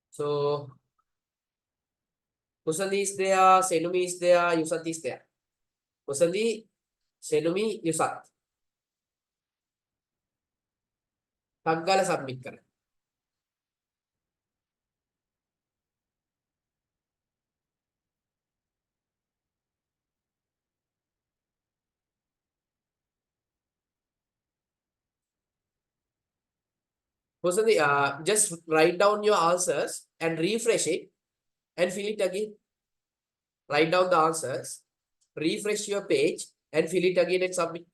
So Kusandi is there, Senumi is there, Yusat is there. Kusandi, Senumi, Yusat. Taggala submit kara. Kusandi, just write down your answers and refresh it and fill it again. Write down the answers, refresh your page and fill it again and submit.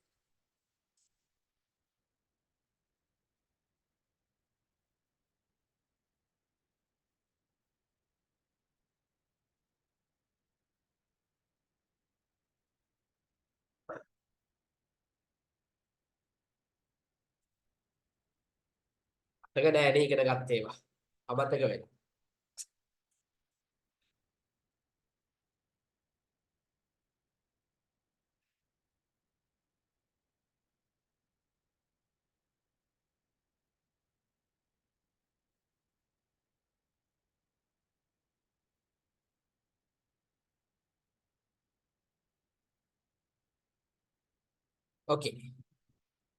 Taka nෑ නේ ඉගෙන ගත්ත ඒවා. අමතක වෙනවා. Okay.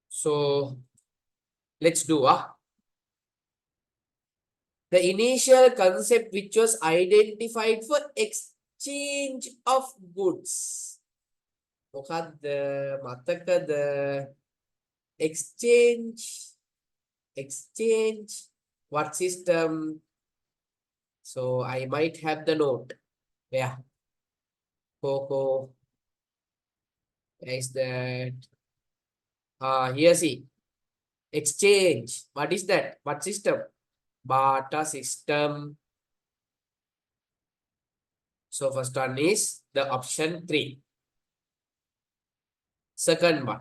So let's do the initial concept which was identified for exchange of goods. මොකද්ද මතකද? exchange what system? So I might have the note. Yeah. Coco. Where is that? Here see. Exchange. What is that? What system? Barter system. So first one is the option 3. Second one.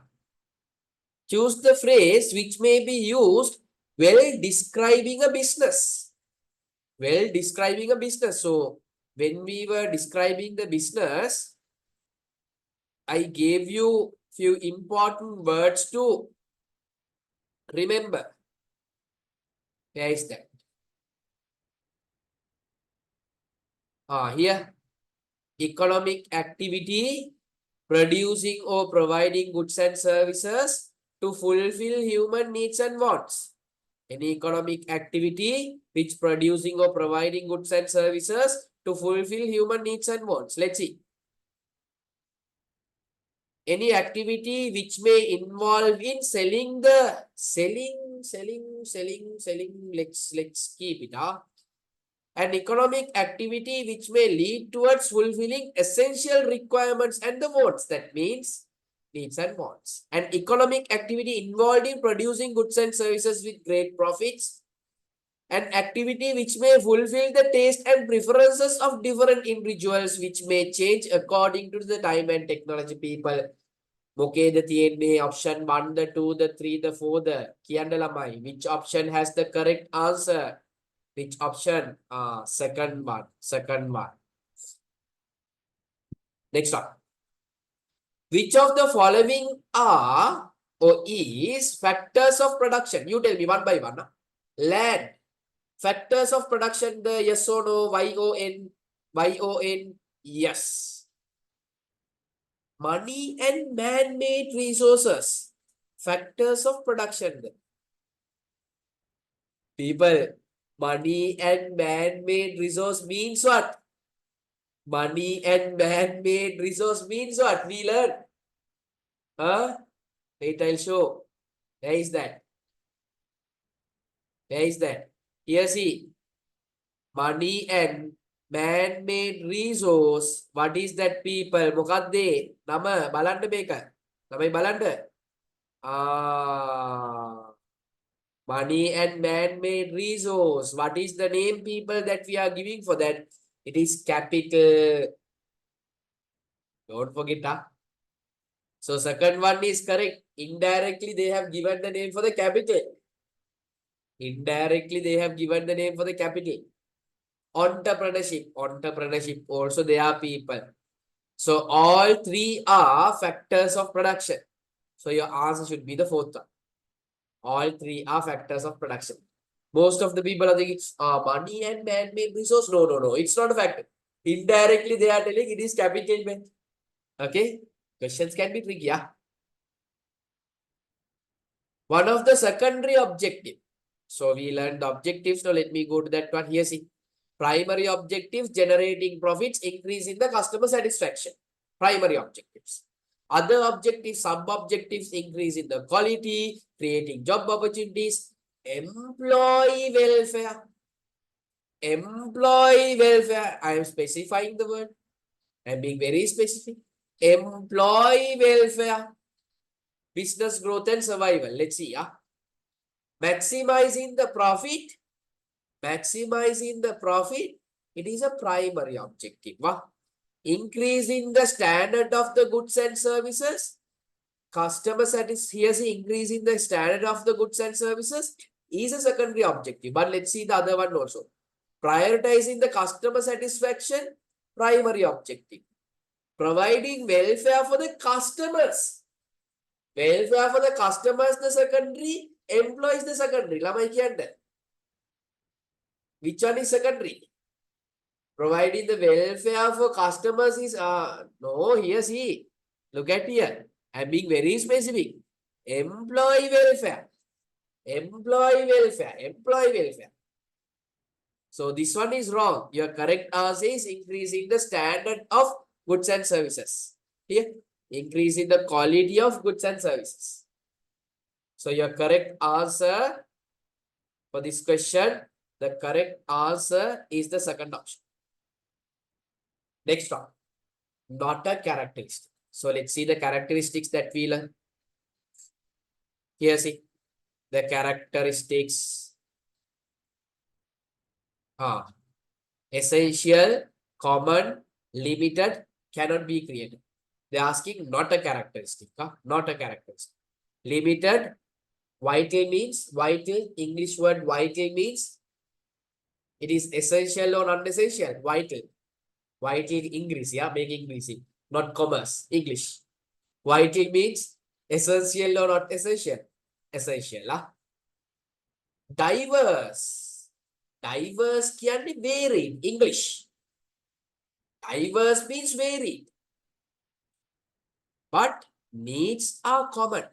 Choose the phrase which may be used while describing a business. While describing a business. So when we were describing the business, I gave you few important words to remember. Where is that? Here. Economic activity, producing or providing goods and services to fulfill human needs and wants. Any economic activity which producing or providing goods and services to fulfill human needs and wants. Let's see. Any activity which may involve in selling. Let's keep it. An economic activity which may lead towards fulfilling essential requirements and the wants. That means needs and wants. An economic activity involved in producing goods and services with great profits. An activity which may fulfill the taste and preferences of different individuals, which may change according to the time and technology. People. මොකේද තියෙන්නේ option 1, the 2, the 3, the 4, the කියන්න ළමයි. Which option has the correct answer? Which option? Second one. Next one. Which of the following are or is factors of production? You tell me one by one. Land. Factors of production, the yes or no, Y-O-N, yes. Money and man-made resources. Factors of production. People, money and man-made resource means what? Money and man-made resource means what? We learn. Wait, I'll show. Where is that? Here see. Money and man-made resource. What is that, people? මොකක්ද? නම බලන්න මේක. ළමයි බලන්න. Money and man-made resource. What is the name, people, that we are giving for that? It is capital. Don't forget. So second one is correct. Indirectly, they have given the name for the capital. Entrepreneurship also they are people. So all three are factors of production. So your answer should be the fourth one. All three are factors of production. Most of the people are thinking money and man-made resource. No, it's not a factor. Indirectly, they are telling it is capital math. Okay, questions can be tricky. Yeah. One of the secondary objective. So we learned the objectives. Now let me go to that one here. See, primary objectives: generating profits, increasing the customer satisfaction. Primary objectives. Other objectives, sub-objectives: increasing the quality, creating job opportunities, employee welfare. Employee welfare. I am specifying the word. I am being very specific. Employee welfare, business growth and survival. Let's see. Yeah. Maximizing the profit. Maximizing the profit. It is a primary objective. Wow. Increasing the standard of the goods and services. Customer satisfaction, increasing the standard of the goods and services is a secondary objective. But let's see the other one also. Prioritizing the customer satisfaction, primary objective. Providing welfare for the customers. Welfare for the customers, the secondary. Employees, the secondary. Which one is secondary? Providing the welfare for customers is, no, here see. Look at here. I'm being very specific. Employee welfare. Employee welfare. Employee welfare. So this one is wrong. Your correct answer is increasing the standard of goods and services. Here, increasing the quality of goods and services. So your correct answer for this question, the correct answer is the second option. Next one, not a characteristic. So let's see the characteristics that we learn. Here, see the characteristics. Essential, common, limited, cannot be created. They're asking not a characteristic. Not a characteristic. Limited, vital means, vital, English word vital means it is essential or non-essential. Vital. Vital English, yeah, make English, not commerce, English. Vital means essential or not essential. Essential. Diverse. Diverse can be varied. English. Diverse means varied. But needs are common.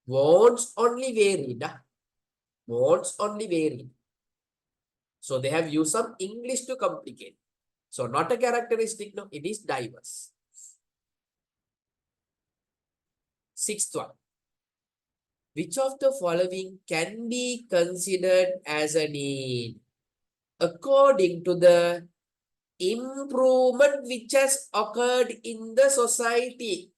Wants only varied. Wants only varied. So they have used some English to complicate. So not a characteristic, no, it is diverse. Sixth one. Which of the following can be considered as a need according to the improvement which has occurred in the society?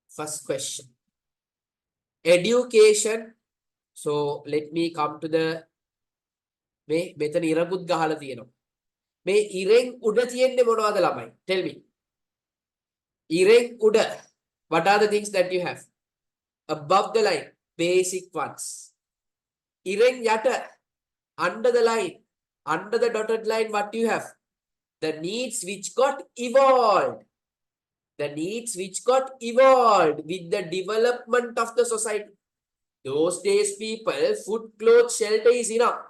First question. Education. So let me come to the මෙතන ඉරකුත් ගහලා තියෙනවා. මේ ඉරෙන් උඩ තියෙන්නේ මොනවද ළමයි? Tell me. ඉරෙන් උඩ. What are the things that you have? Above the line. Basic ones. ඉරෙන් යට. Under the line. Under the dotted line, what do you have? The needs which got evolved. The needs which got evolved with the development of the society. Those days, people, food, clothes, shelter is enough.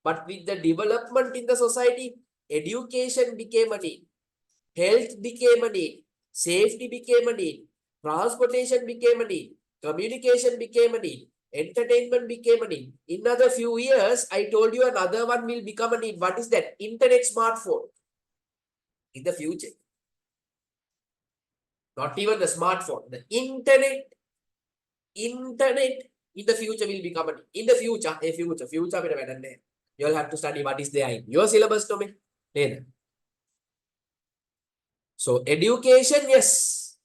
But with the development in the society, education became a need. Health became a need. Safety became a need. Transportation became a need. Communication became a need. Entertainment became a need. In another few years, I told you another one will become a need. What is that? Internet, smartphone. In the future. Not even the smartphone. The internet in the future will become a need. In the future, future. You'll have to study what is there in your syllabus domain. So education, yes,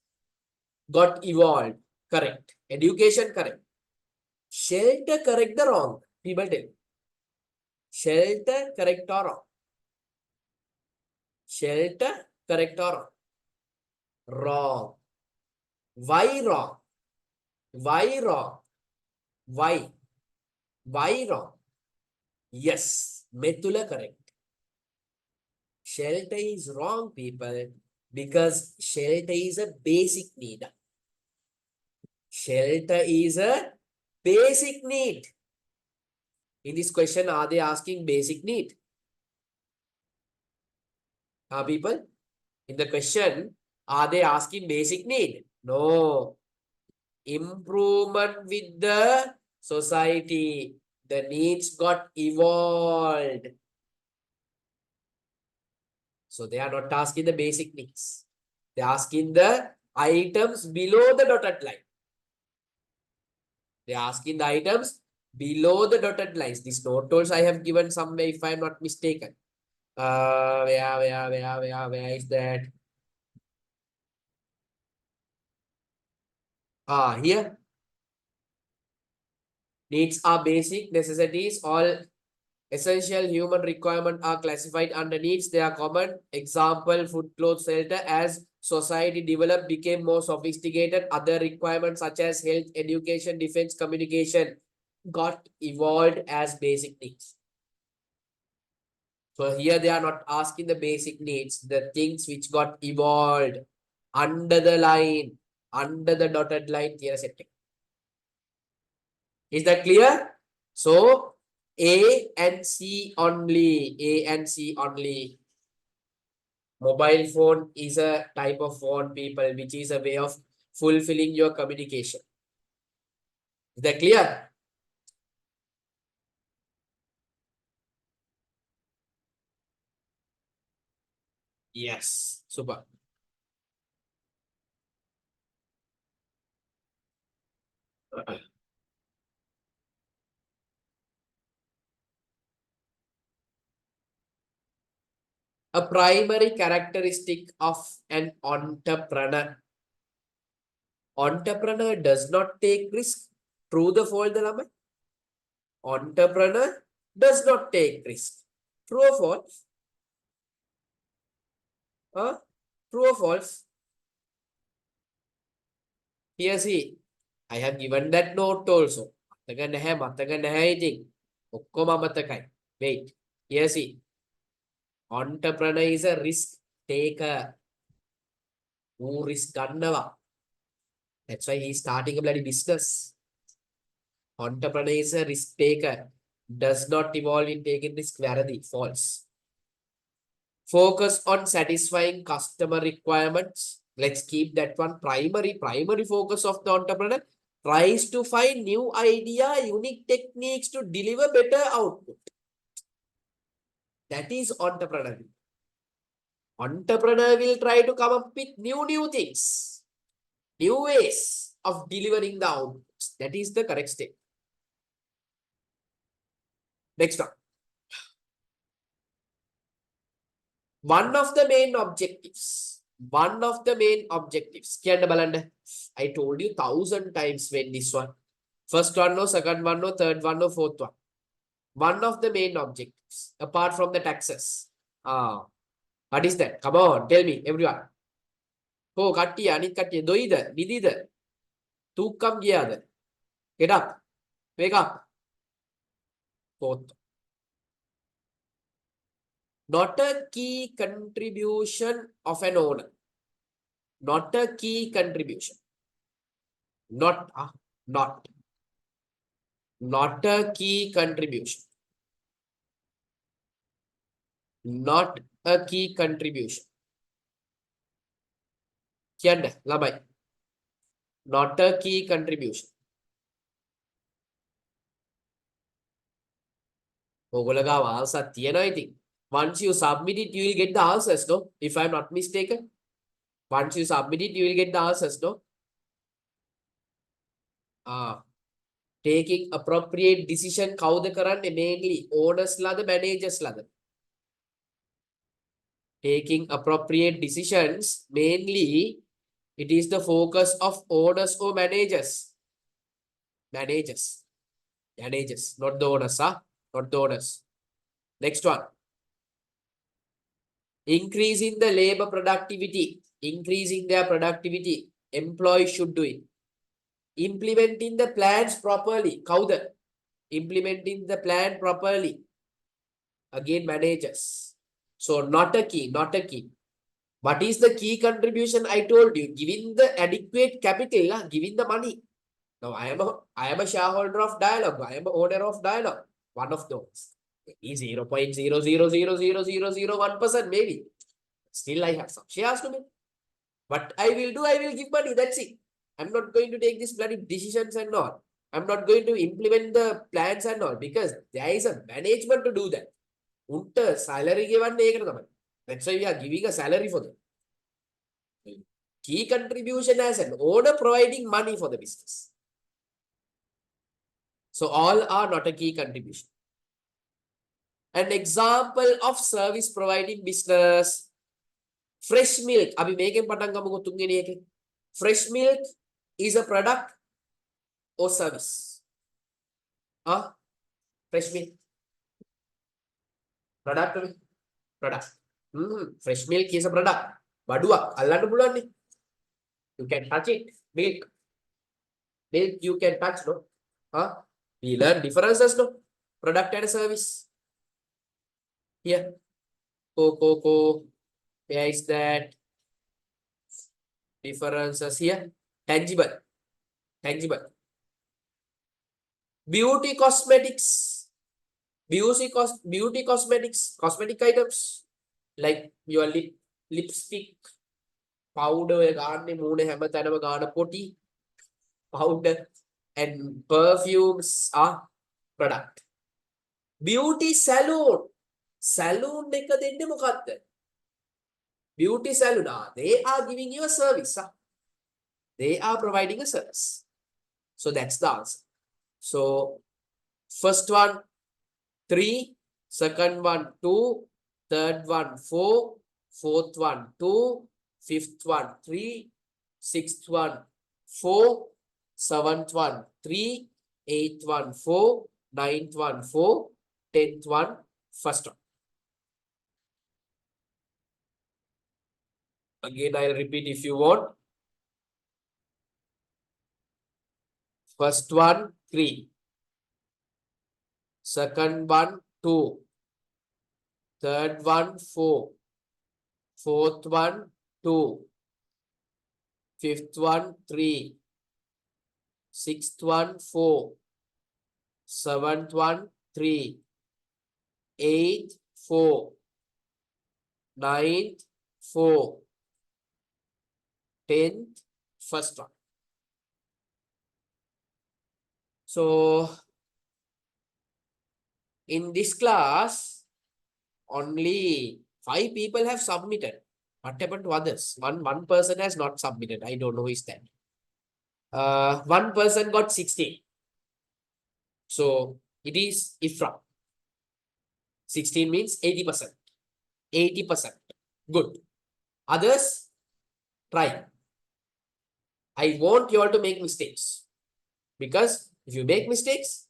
got evolved. Correct. Education, correct. Shelter, correct or wrong? People tell. Shelter, correct or wrong? Shelter, correct or wrong? Wrong. Why wrong? Why wrong? Why? Why wrong? Yes, Methula correct. Shelter is wrong, people, because shelter is a basic need. Shelter is a basic need. In this question, are they asking basic need? People? In the question, are they asking basic need? No. Improvement with the society. The needs got evolved. So they are not asking the basic needs. They're asking the items below the dotted line. They're asking the items below the dotted lines. These note tools I have given somewhere, if I'm not mistaken. Where is that? Here. Needs are basic necessities. All essential human requirements are classified under needs. They are common. Example, food, clothes, shelter. As society developed, became more sophisticated. Other requirements such as health, education, defense, communication got evolved as basic needs. So here they are not asking the basic needs, the things which got evolved under the line, under the dotted line theory setting. Is that clear? So A and C only, A and C only. Mobile phone is a type of phone, people, which is a way of fulfilling your communication. Is that clear? Yes, super. A primary characteristic of an entrepreneur. Entrepreneur does not take risk. True the false, the entrepreneur does not take risk. True or false? True or false? Here see, I have given that note also. Wait. Here see, entrepreneur is a risk taker. Who risk gannawa? That's why he's starting a bloody business. Entrepreneur is a risk taker. Does not evolve in taking risk. False. Focus on satisfying customer requirements. Let's keep that one primary focus of the entrepreneur. Tries to find new idea, unique techniques to deliver better output. That is entrepreneur. Entrepreneur will try to come up with new things, new ways of delivering the outputs. That is the correct step. Next one. One of the main objectives. I told you 1,000 times when this one. First one, no, second one, no, third one, no, fourth one. One of the main objectives, apart from the taxes. What is that? Come on, tell me, everyone. Oh, kattiya, anit kattiya, doida, nidida, tookkam giyada. Get up, wake up. Fourth. Not a key contribution of an owner. Not a key contribution. Not a key contribution. Not a key contribution. Not a key contribution. I think. Once you submit it, you will get the answers, no? If I'm not mistaken. Once you submit it, you will get the answers, no? Taking appropriate decision, kawuda karanne mainly owners lada, managers lada. Taking appropriate decisions, mainly it is the focus of owners or managers. Managers, not the owners, not the owners. Next one. Increasing the labor productivity, increasing their productivity. Employees should do it. Implementing the plans properly. Kawuda. Implementing the plan properly. Again, managers. So not a key. What is the key contribution? I told you, giving the adequate capital, giving the money. Now I am a shareholder of Dialogue. I am a owner of Dialogue. One of those. Maybe 0.0000001%, maybe. Still, I have some shares to make. What I will do, I will give money. That's it. I'm not going to take these bloody decisions and all. I'm not going to implement the plans and all because there is a management to do that. Unta salary given. That's why we are giving a salary for them. Key contribution as an owner providing money for the business. So all are not a key contribution. An example of service providing business. Fresh milk. Abhi meken patan gamuko tungeni eke. Fresh milk is a product or service. Fresh milk. Product. Fresh milk is a product. Baduak. Allandu puluwan ni. You can touch it. Milk. Milk you can touch, no? We learn differences, no? Product and service. Here. Coco. Where is that? Differences here. Tangible. Beauty cosmetics. Beauty cosmetics. Cosmetic items. Like your lipstick. Powder. Potty. Powder. And perfumes are product. Beauty salon. Salon එක දෙන්නේ මොකක්ද? Beauty salon. They are giving you a service. They are providing a service. So that's the answer. So first one 3, second one 2, third one 4, fourth one 2, fifth one 3, sixth one 4, seventh one 3, eighth one 4, ninth one 4, 10th one first one. Again, I'll repeat if you want. First one 3, second one 2, third one 4, fourth one 2, fifth one 3, sixth one 4, seventh one 3, eighth 4, ninth 4, 10th first one. So in this class, only 5 people have submitted. What happened to others? One person has not submitted. I don't know who is that. One person got 16. So it is IFRA. 16 means 80%. 80%. Good. Others, try. I want you all to make mistakes. Because if you make mistakes,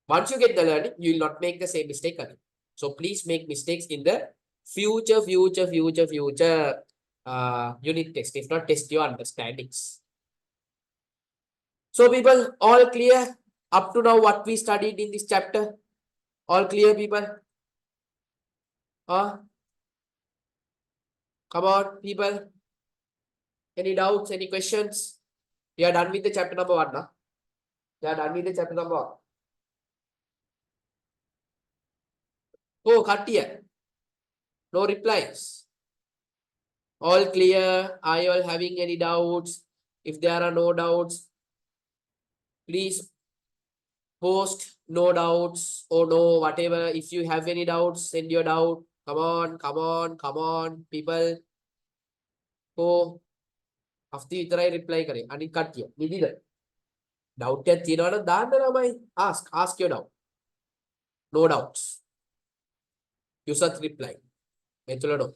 once you get the learning, you will not make the same mistake again. So please make mistakes in the future unit test. If not, test your understandings. So people, all clear up to now what we studied in this chapter? All clear, people? Come on, people. Any doubts, any questions? We are done with the chapter number 1 now. We are done with the chapter number 1. Oh, cut here. No replies. All clear. Are you all having any doubts? If there are no doubts, please post no doubts or no whatever. If you have any doubts, send your doubt. Come on, people. Oh, after you try reply kare. Ani cut here. Nidida. Doubt ya thina na ask your doubt. No doubts. You such reply. No.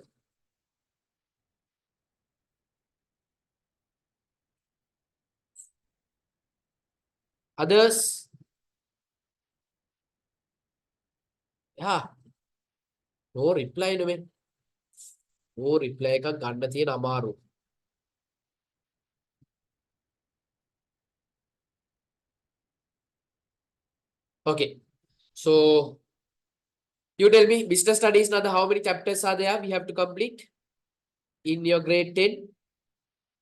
Others? Yeah. No reply no man. No reply ka ganda thiyen amaru. Okay. So you tell me business studies now how many chapters are there we have to complete in your grade 10?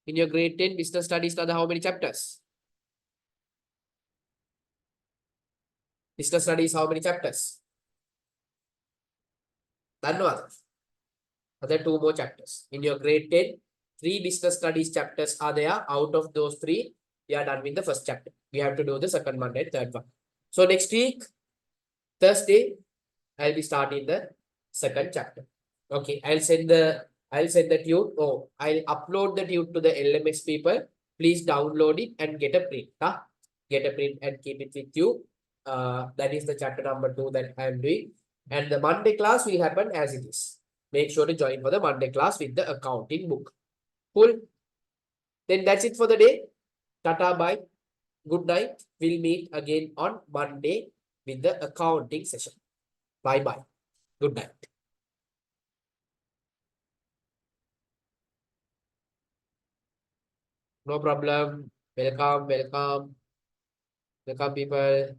In your grade 10 business studies now how many chapters? Business studies, how many chapters? Dhanwad. Other two more chapters. In your grade 10, 3 business studies chapters are there. Out of those 3, we are done with the first chapter. We have to do the second one and third one. So next week, Thursday, I'll be starting the second chapter. Okay, I'll send the tute. Oh, I'll upload the tute to the LMS people. Please download it and get a print. Get a print and keep it with you. That is the chapter number 2 that I am doing. And the Monday class will happen as it is. Make sure to join for the Monday class with the accounting book. Cool. Then that's it for the day. Tata, bye. Good night. We'll meet again on Monday with the accounting session. Bye bye. Good night. No problem. Welcome, welcome. Welcome, people.